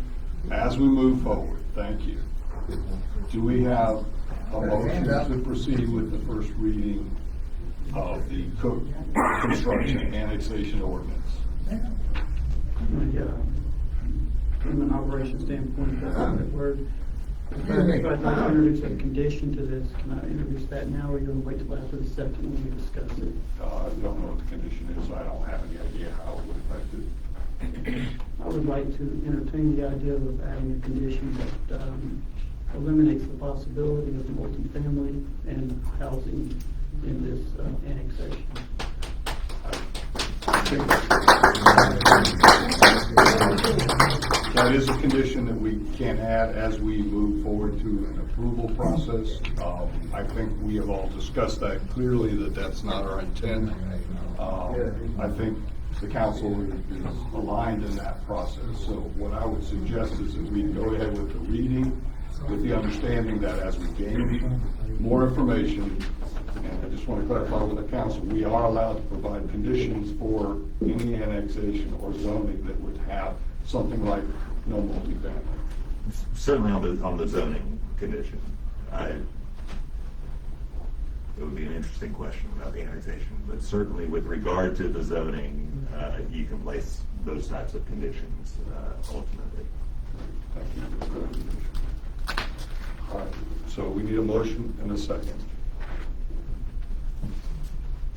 as we move forward. Thank you. Do we have a motion to proceed with the first reading of the Cook Construction Annexation Ordinance? From an operation standpoint, we're if I'd like to introduce a condition to this, can I introduce that now, or you're going to wait till after the second when we discuss it? I don't know what the condition is. I don't have any idea how it would affect it. I would like to entertain the idea of adding a condition that eliminates the possibility of multifamily and housing in this annexation. That is a condition that we can add as we move forward to an approval process. I think we have all discussed that clearly, that that's not our intent. I think the council is aligned in that process. So what I would suggest is that we go ahead with the reading with the understanding that as we gain more information, and I just want to clarify with the council, we are allowed to provide conditions for any annexation or zoning that would have something like no multifamily. Certainly on the zoning condition. It would be an interesting question about the annexation, but certainly with regard to the zoning, you can place those types of conditions ultimately. Thank you. All right, so we need a motion and a second.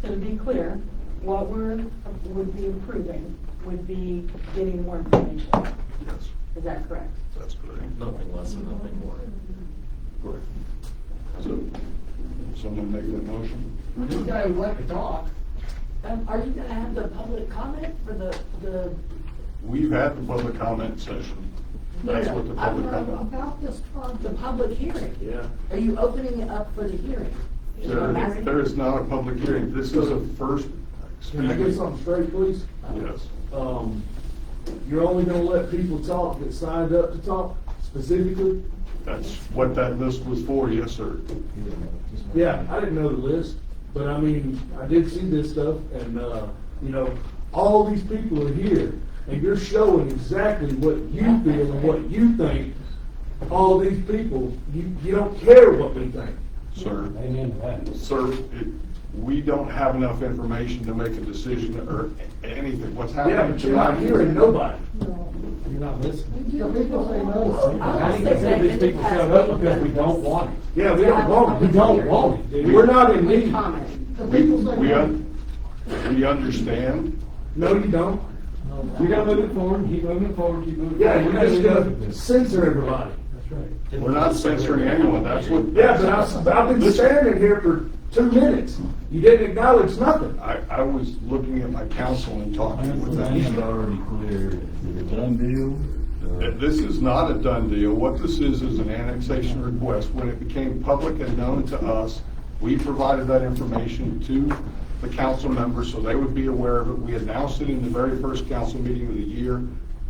So to be clear, what would be approving would be getting more information. Yes, Is that correct? that's correct. Nothing less and nothing more. Correct. So, someone make that motion? You guys like to talk. Are you gonna have the public comment for the? We've had the public comment session. That's what the public comment. About this, the public hearing. Yeah. Are you opening it up for the hearing? Is what I'm asking. There is not a public hearing. This is a first. Can I get something straight, please? Yes. You're only gonna let people talk that signed up to talk specifically? That's what that list was for, yes, sir. Yeah, I didn't know the list, but I mean, I did see this stuff, and, you know, all these people are here, and you're showing exactly what you feel and what you think. All these people, you don't care what we think. Sir. Amen to that. Sir, we don't have enough information to make a decision or anything. What's happening Yeah, but you're not tonight- hearing nobody. You're not listening. The people say no. I think they said these people showed up because we don't want it. Yeah, we don't want it. We don't want it. We're not in need. We understand. No, you don't. We gotta move it forward, keep moving it forward, keep moving it Yeah, forward. you're just gonna censor everybody. That's right. We're not censoring anyone. That's what. Yeah, but I've been standing here for 2 minutes. You didn't acknowledge nothing. I was looking at my counsel and talking with them. already clear. Is it a done deal? This is not a done deal. What this is an annexation request. When it became public and known to us, we provided that information to the council members so they would be aware of it. We announced it in the very first council meeting of the year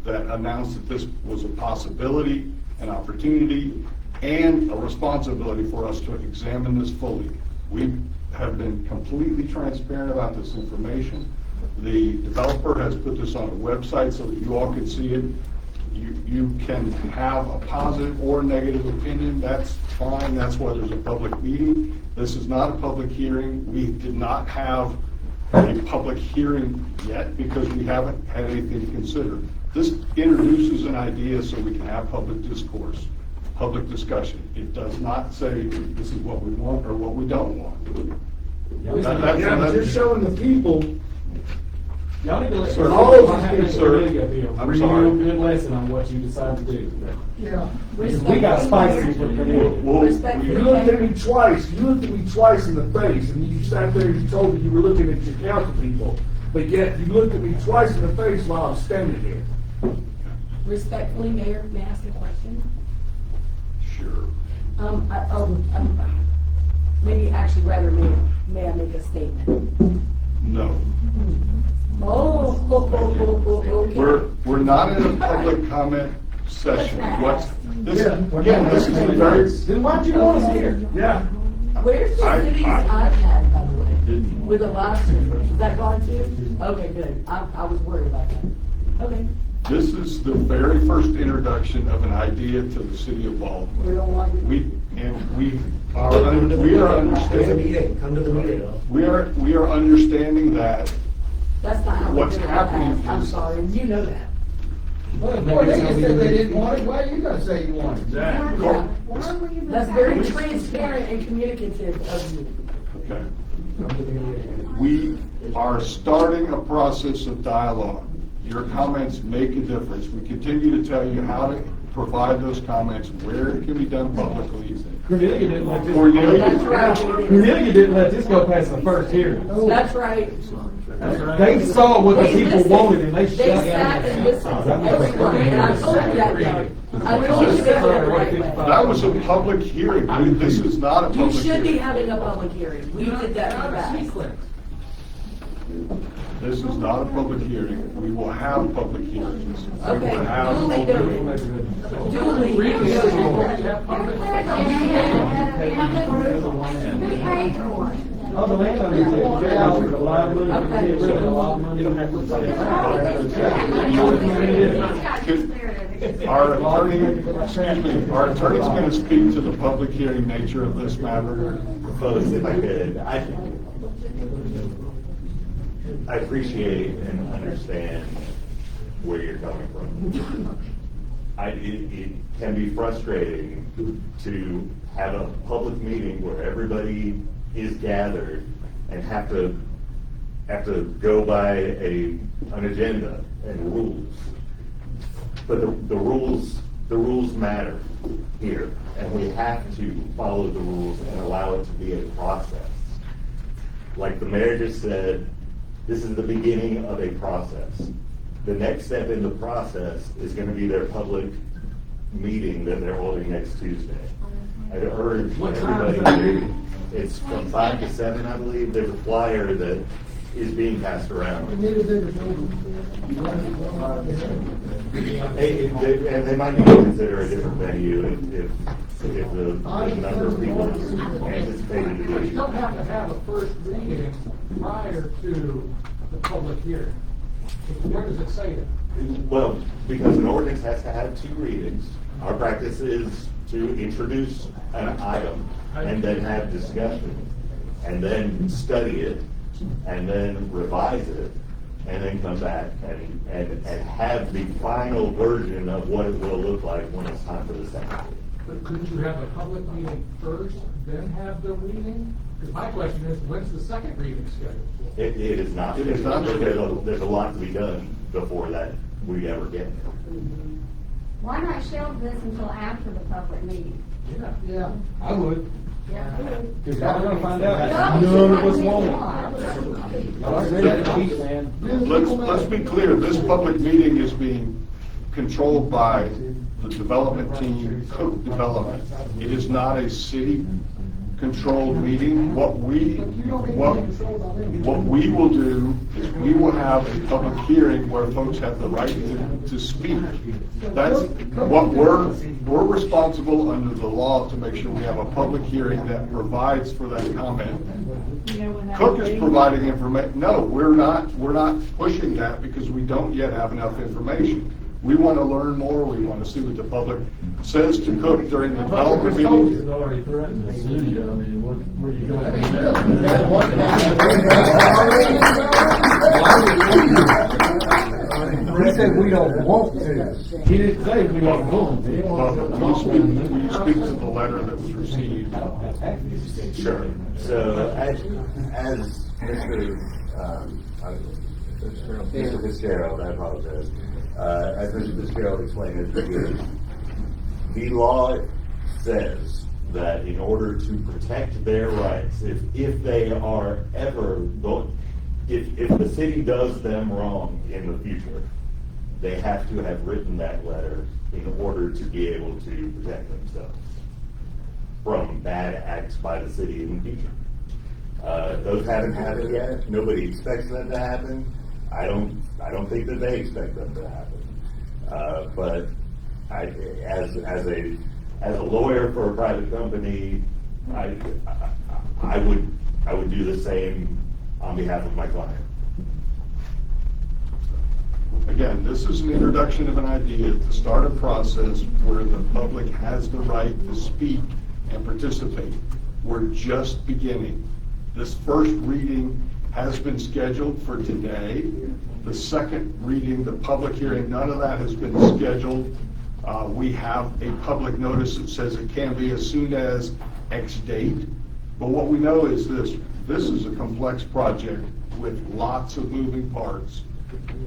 that announced that this was a possibility, an opportunity, and a responsibility for us to examine this fully. We have been completely transparent about this information. The developer has put this on a website so that you all can see it. You can have a positive or negative opinion, that's fine, that's why there's a public meeting. This is not a public hearing. We did not have a public hearing yet because we haven't had anything to consider. This introduces an idea so we can have public discourse, public discussion. It does not say this is what we want or what we don't want. Yeah, but you're showing the people. Y'all need to let. Sir, all of these sir, I'm I'm sorry. sorry. Real good lesson on what you decide to do. Yeah. We got spicy for You looked at me twice. You looked at me twice in the face, and you sat there and you told me you were looking at your council people. But yet you looked at me twice in the face while I was standing here. Respectfully, Mayor, may I ask a question? Sure. Maybe actually rather may I make a statement? No. Okay. We're not in a public comment session. What's, this, Yeah. again, this is a very, Then why'd you want us here? Yeah. Where's the I- city's iPad, by the way? With a live stream? Is that gone too? Okay, good. I was worried about that. Okay. this is the very first introduction of an idea to the city of Baldwin. We don't want you. We are understanding. Come to the meeting. We are understanding that That's not how What's we did it. happening I'm is- sorry, you know that. Well, they just said they didn't want it, why are you gonna say you want it? Exactly. Yeah. Why were you? That's very transparent and communicative of you. Okay. We are starting a process of dialogue. Your comments make a difference. We continue to tell you how to provide those comments, where it can be done publicly. Cornelia didn't let this. Cornelia. That's right. Cornelia didn't let this go past the first hearing. That's right. They saw what the They people listened. wanted and they They shut sat and down. listened to everyone, and I told you that, Doug. I told you that the right way. That was a public hearing. This is not a You public should be hearing. having a public hearing. We did that in the past. This is not a public hearing. We will have public hearings. We will Okay, have duly open- noted. Duly Oh, the landlord said, jail for the liability, get rid of the lot of money, you don't have to pay. Our attorney, excuse me, our attorney's going to speak to the public hearing nature of this matter. Propose, if I could, I appreciate and understand where you're coming from. It can be frustrating to have a public meeting where everybody is gathered and have to go by an agenda and rules. But the rules matter here, and we have to follow the rules and allow it to be a process. Like the mayor just said, this is the beginning of a process. The next step in the process is going to be their public meeting that they're holding next Tuesday. I'd urge everybody, it's from 5 to 7, I believe. There's a flyer that is being passed around. And they might need to consider a different venue if the number of people is anticipated to But be. you don't have to have a first reading prior to the public hearing. Where does it say that? Well, because an ordinance has to have 2 readings. Our practice is to introduce an item and then have discussion, and then study it, and then revise it, and then come back and have the final version of what it will look like when it's time for the second reading. But couldn't you have a public meeting first, then have the reading? Because my question is, when's the second reading scheduled? It is not. It is not. There's a lot to be done before that we ever get there. Why not shelve this until after the public meeting? Yeah, I would. Yeah. Because y'all are gonna find out none of us want it. Let's be clear, this public meeting is being controlled by the development team, Cook Development. It is not a city-controlled meeting. What we will do is we will have a public hearing where folks have the right to speak. That's what we're responsible under the law to make sure we have a public hearing that provides for that comment. Cook is providing information. No, we're not pushing that because we don't yet have enough information. We want to learn more. We want to see what the public says to Cook during the development meeting. Already threatened the city, I mean, where you going? He said we don't want to. He didn't say we don't want to. Will you speak to the letter that was received? Sure. So as Mr. Fitzgerald, I apologize. As Mr. Fitzgerald explained it, the law says that in order to protect their rights, if they are ever if the city does them wrong in the future, they have to have written that letter in order to be able to protect themselves from bad acts by the city in the future. Those haven't happened yet. Nobody expects them to happen. I don't think that they expect them to happen. But as a lawyer for a private company, I would do the same on behalf of my client. Again, this is an introduction of an idea to start a process where the public has the right to speak and participate. We're just beginning. This first reading has been scheduled for today. The second reading, the public hearing, none of that has been scheduled. We have a public notice that says it can be as soon as X date. But what we know is this is a complex project with lots of moving parts.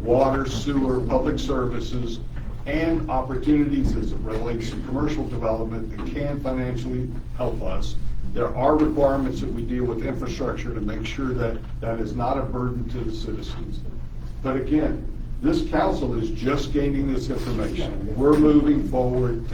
water, sewer, public services, and opportunities as it relates to commercial development that can financially help us. There are requirements that we deal with infrastructure to make sure that that is not a burden to the citizens. But again, this council is just gaining this information. We're moving forward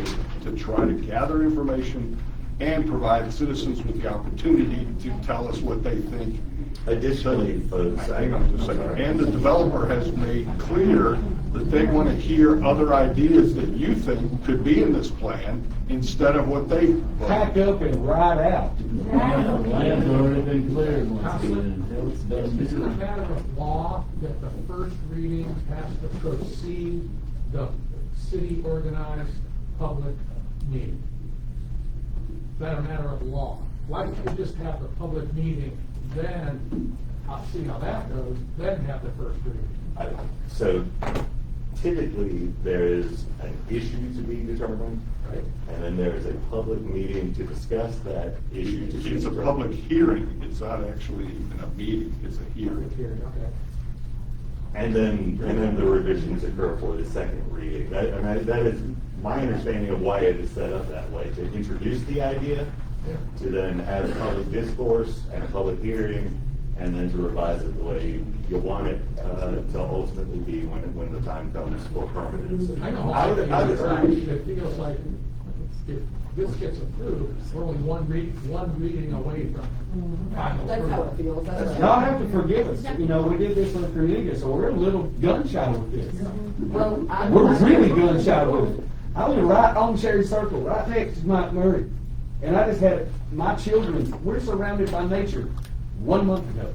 to try to gather information and provide citizens with the opportunity to tell us what they think. Additionally, folks, Hang on just a second. And the developer has made clear that they want to hear other ideas that you think could be in this plan instead of what they. Pack up and ride out. Land's already been cleared once again. Is it a matter of law that the first reading has to precede the city organized public meeting? Is that a matter of law? Why don't you just have the public meeting, then I'll see how that goes, then have the first reading? So typically, there is an issue to be determined, Right. and then there is a public meeting to discuss that issue. It's a public hearing. It's not actually even a meeting. It's a hearing. Okay. And then the revisions occur for the second reading. That is my understanding of why it is set up that way, to introduce the idea, to then have a public discourse and a public hearing, and then to revise it the way you want it to ultimately be when the time comes for permanence. I know, it feels like if this gets approved, we're only one reading away from final That's how it approval. feels. That's what Y'all have to forgive us. You know, we did this on Cornelia, so we're a little gun shy with this. Well, We're really gun shy with it. I live right on Cherry Circle, right next to Mike Murray. And I just had my children, we're surrounded by nature 1 month ago.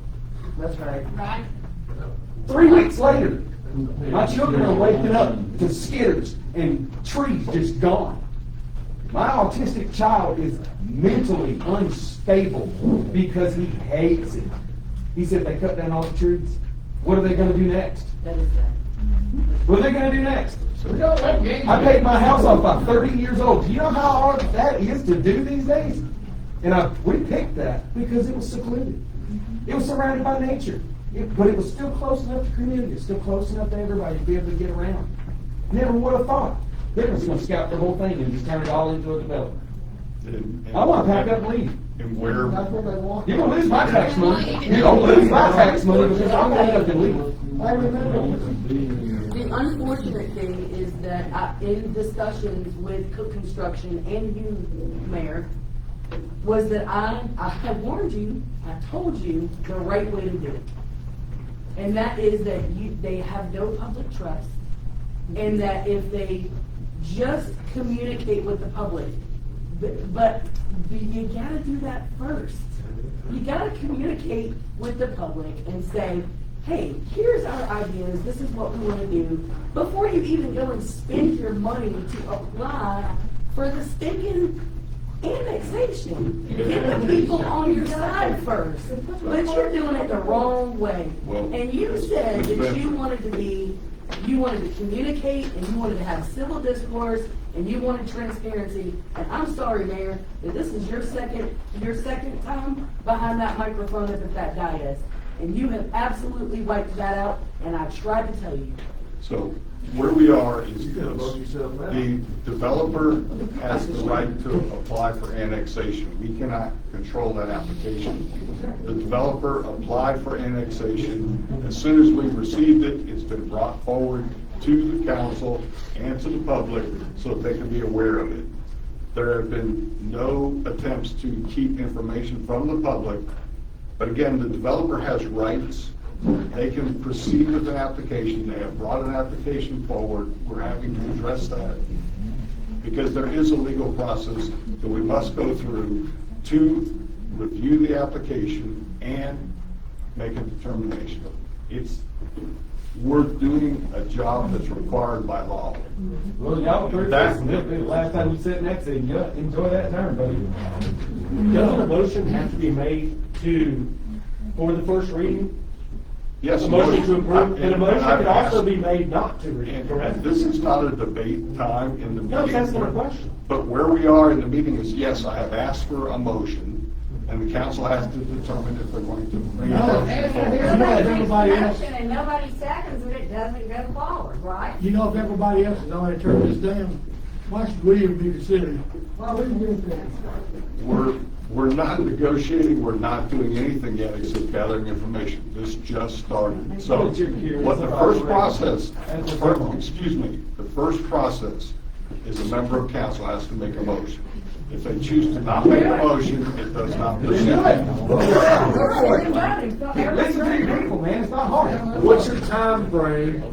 That's right. Right? 3 weeks later, my children are waking up to skitters and trees just gone. My autistic child is mentally unstable because he hates it. He said they cut down all the trees. What are they going to do next? That is that. What are they going to do next? I paid my house off by 30 years old. Do you know how hard that is to do these days? And we picked that because it was secluded. It was surrounded by nature. But it was still close enough to community, still close enough to everybody to be able to get around. Never would have thought. They were just going to scout the whole thing and just turn it all into a development. I want to pack up and leave. And where, That's what they want. You're going to lose my tax money. You're going to lose my tax money because I'm going to pack up and leave. I remember. The unfortunate thing is that in discussions with Cook Construction and you, Mayor, was that I have warned you, I told you the right way to do it. And that is that they have no public trust, and that if they just communicate with the public, but you gotta do that first. You gotta communicate with the public and say, hey, here's our ideas, this is what we wanna do, before you even go and spend your money to apply for the stinking annexation. Get the people on your side first, but you're doing it the wrong way. And you said that you wanted to communicate, and you wanted to have civil discourse, and you wanted transparency. And I'm sorry, Mayor, that this is your second time behind that microphone up at that dais. And you have absolutely wiped that out, and I tried to tell you. so where we are is this. The developer has the right to apply for annexation. We cannot control that application. The developer applied for annexation. As soon as we received it, it's been brought forward to the council and to the public so that they can be aware of it. There have been no attempts to keep information from the public. But again, the developer has rights. They can proceed with an application. They have brought an application forward. We're having to address that because there is a legal process that we must go through to review the application and make a determination. We're doing a job that's required by law. Well, y'all approved this, and it'll be the last time you sit next to you. Enjoy that turn, buddy. Doesn't a motion have to be made for the first reading? Yes. A motion to approve, and a motion could also be made not to read, correct? This is not a debate time in the meeting. No, that's not a question. But where we are in the meeting is, yes, I have asked for a motion and the council has to determine if they're going to bring it No, up. if If everybody else, motion and nobody seconds it, it doesn't go forward, right? you know, if everybody else has already turned this down, why should we even be considering? Well, we can do it. We're not negotiating, we're not doing anything yet except gathering information. This just started. So, what the first process, the first process is a member of council has to make a motion. If they choose to not make a motion, it does not proceed. What's your time frame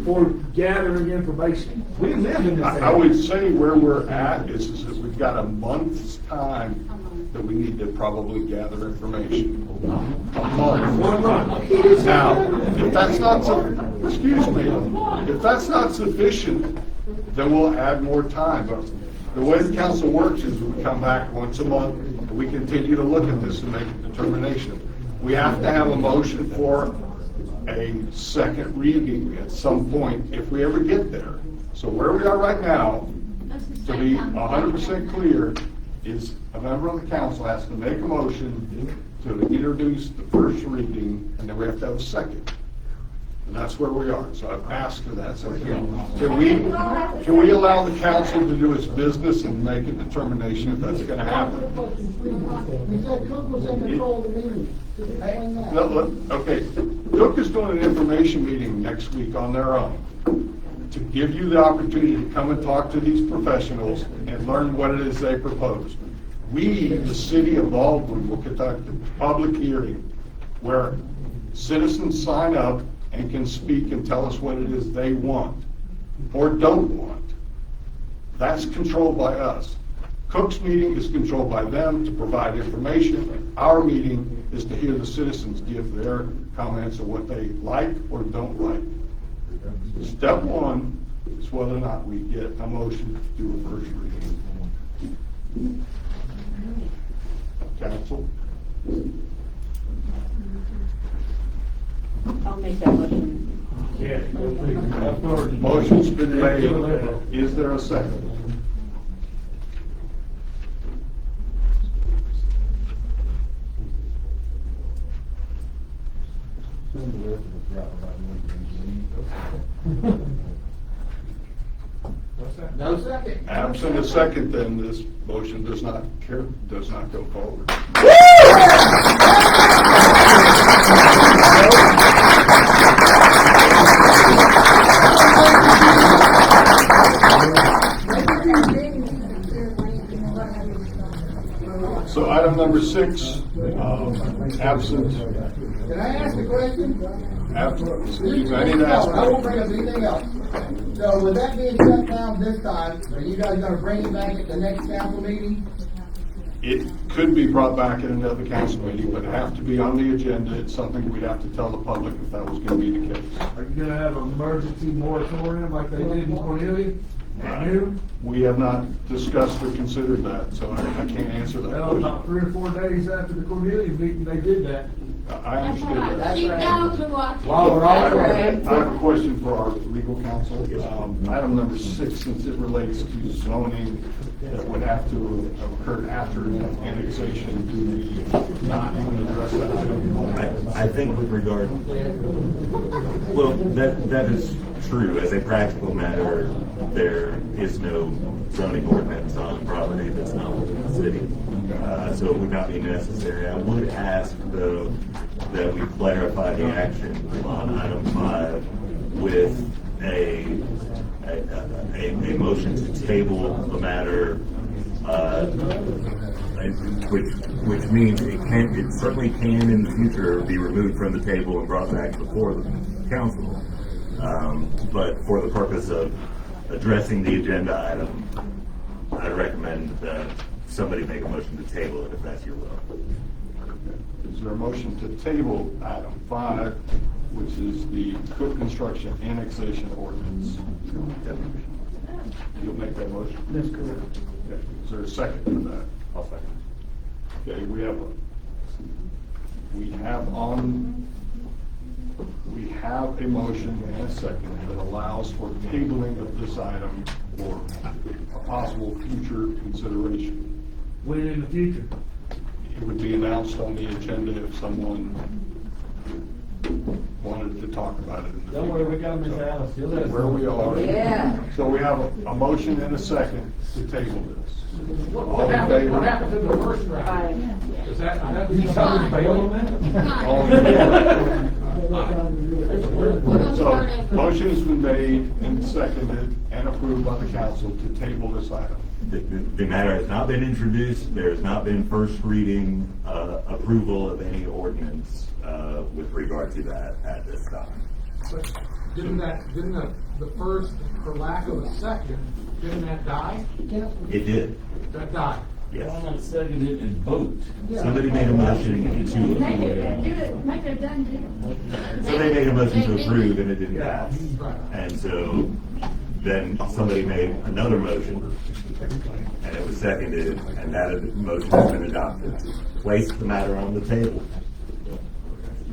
for gathering information? We live in this. I would say where we're at is that we've got a month's time that we need to probably gather information. A month. Now, if that's not if that's not sufficient, then we'll add more time. But the way the council works is we come back once a month, and we continue to look at this and make a determination. We have to have a motion for a second reading at some point if we ever get there. So where we are right now, to be 100% clear, is a member of the council has to make a motion to introduce the first reading, and then we have to have a second. And that's where we are. So I've asked for that. So can we allow the council to do its business and make a determination if that's going to happen? We said Cook was in control of the meeting. Explain that. Okay, Cook is doing an information meeting next week on their own to give you the opportunity to come and talk to these professionals and learn what it is they propose. We, the city of Baldwin, will conduct a public hearing where citizens sign up and can speak and tell us what it is they want or don't want. That's controlled by us. Cook's meeting is controlled by them to provide information. Our meeting is to hear the citizens give their comments on what they like or don't like. Step one is whether or not we get a motion to do a first reading. Council? I'll make that motion. Motion's been made. Is there a second? No second. Absent a second, then this motion does not go forward. So item number 6, absent. Can I ask a question? Absent. Excuse me, I need to ask. I won't bring up anything else. So with that being shut down this time, are you guys gonna bring it back at the next council meeting? It could be brought back at another council meeting, but it'd have to be on the agenda. It's something we'd have to tell the public if that was going to be the case. Are you gonna have an emergency moratorium like they did in Cornelia? We have not discussed or considered that, so I can't answer that Well, question. about 3 or 4 days after the Cornelia meeting, they did that. I understand that. Keep down to watch. While we're I all have a question for our legal counsel. Item number 6, since it relates to zoning that would have to have occurred after annexation, do we not even address that? I think with regard, well, that is true. As a practical matter, there is no zoning ordinance on property that's not within the city. So it would not be necessary. I would ask, though, that we clarify the action on item 5 with a motion to table the matter, which means it certainly can in the future be removed from the table and brought back before the council. But for the purpose of addressing the agenda item, I recommend that somebody make a motion to table it if that's your will. Is there a motion to table item 5, which is the Cook Construction annexation ordinance? You'll make that motion? That's correct. Okay. Is there a second to that? I'll second. Okay, we have a motion and a second that allows for tabling of this item for a possible future consideration. When in the future? it would be announced on the agenda if someone wanted to talk about it. Don't worry, we got Ms. Alice. You'll let us Where know. we are. Yeah. So we have a motion and a second to table this. All What in happened, favor? what happened in the first round? Is that You tell me to bail on that? All in favor? So, motion has been made and seconded and approved by the council to table this item. The matter has not been introduced, there has not been first reading, approval of any ordinance, with regard to that at this time. But didn't the first, for lack of a second, didn't that die? It did, That died. yes. Second it and vote. Somebody made a motion Make to, it, do it, make it a done deal. somebody made a motion to approve and it didn't pass. Right. And so then somebody made another motion and it was seconded and that motion has been adopted. Place the matter on the table.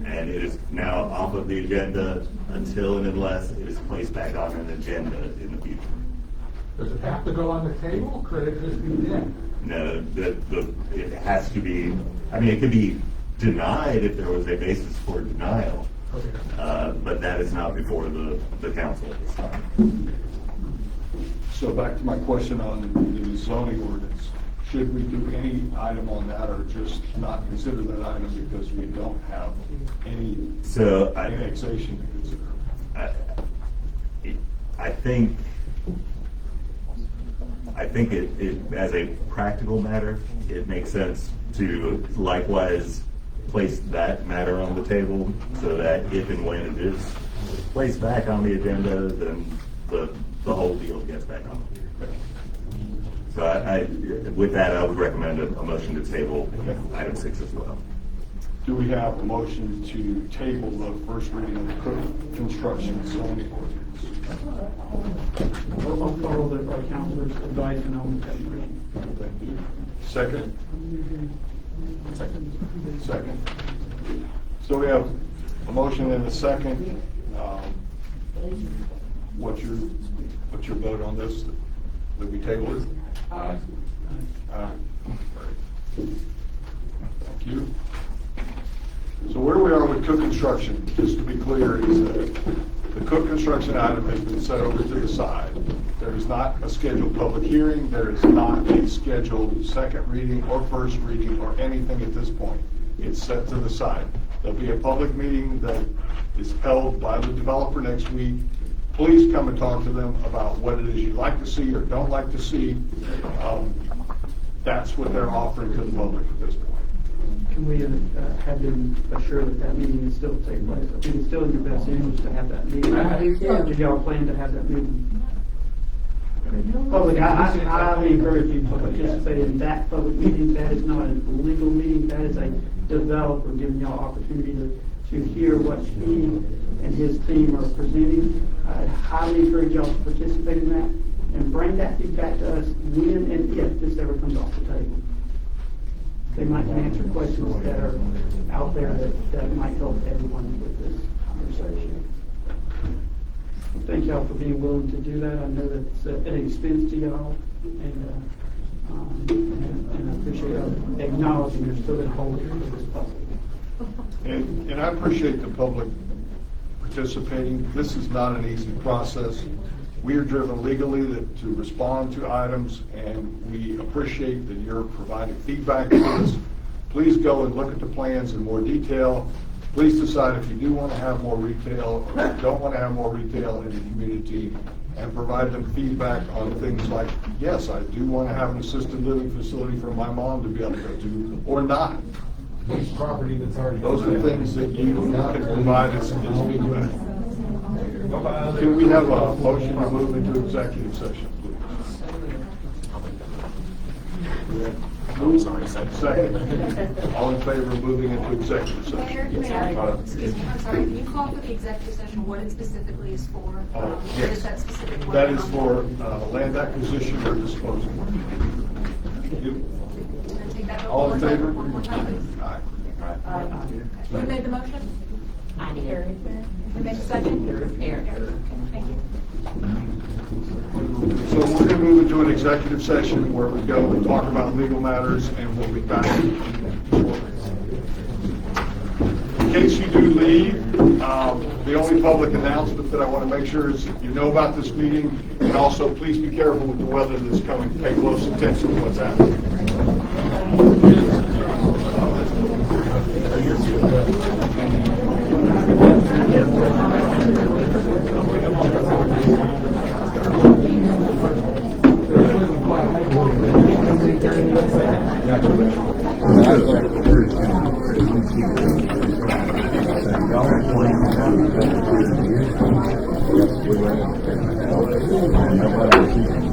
And it is now off of the agenda until and unless it is placed back on an agenda in the future. Does it have to go on the table, or could it just be dead? No, it has to be, I mean, it could be denied if there was a basis for denial, but that is not before the council at this time. So back to my question on the zoning ordinance. Should we do any item on that or just not consider that item because we don't have any So annexation to consider? I think it, as a practical matter, it makes sense to likewise place that matter on the table so that if and when it is placed back on the agenda, then the whole deal gets back on. So with that, I would recommend a motion to table item 6 as well. Do we have a motion to table the first reading of the Cook Construction zoning ordinance? I'll follow our counselor's advice and I'll make that motion. Thank you. Second? Second. So we have a motion and a second. What's your vote on this? That we table it? Aye. Thank you. So where we are with Cook Construction, just to be clear, is that the Cook Construction item has been set over to the side. There is not a scheduled public hearing, there is not a scheduled second reading or first reading or anything at this point. It's set to the side. There'll be a public meeting that is held by the developer next week. Please come and talk to them about what it is you'd like to see or don't like to see. That's what they're offering to the public at this point. Can we have them assure that that meeting is still taking place? I think it's still in your best interest to have that meeting. Do y'all plan to have that meeting? Public, I highly encourage you to participate in that public meeting. That is not a legal meeting. That is a developer giving y'all opportunity to hear what he and his team are presenting. I highly encourage y'all to participate in that and bring that feedback to us when and if this ever comes off the table. They might answer questions that are out there that might help everyone with this conversation. Thank y'all for being willing to do that. I know that it's an expense to y'all, and I appreciate y'all acknowledging there's still a whole this public. And I appreciate the public participating. This is not an easy process. We are driven legally to respond to items, and we appreciate that you're providing feedback to us. Please go and look at the plans in more detail. Please decide if you do want to have more retail or you don't want to have more retail in the community, and provide them feedback on things like, yes, I do want to have an assisted living facility for my mom to be able to go to, or not. Property that's already. Those are things that you can provide as feedback. Can we have a motion to move into executive session, please? Second. All in favor of moving into executive Mayor, session? excuse me, I'm sorry, can you call for the executive session, what it specifically is for? What is that specific one? That is for land acquisition or disposal. All in favor? One more time, please. Aye. Who made the motion? I did. Who made the second? Eric. Thank you. So we're going to move into an executive session where we go and talk about legal matters, and we'll be back case you do leave, the only public announcement that I want to make sure is that you know about this meeting, and also please be careful with the weather that's coming. Pay close attention to what's happening.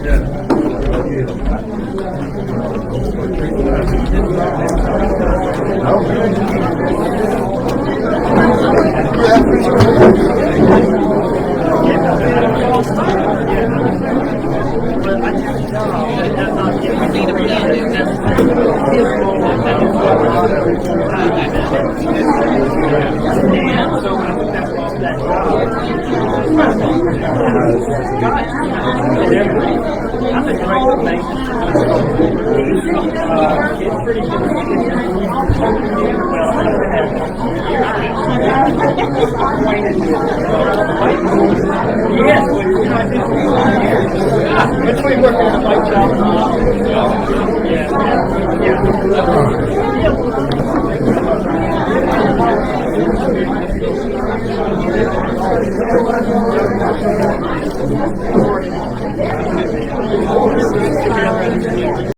Yeah.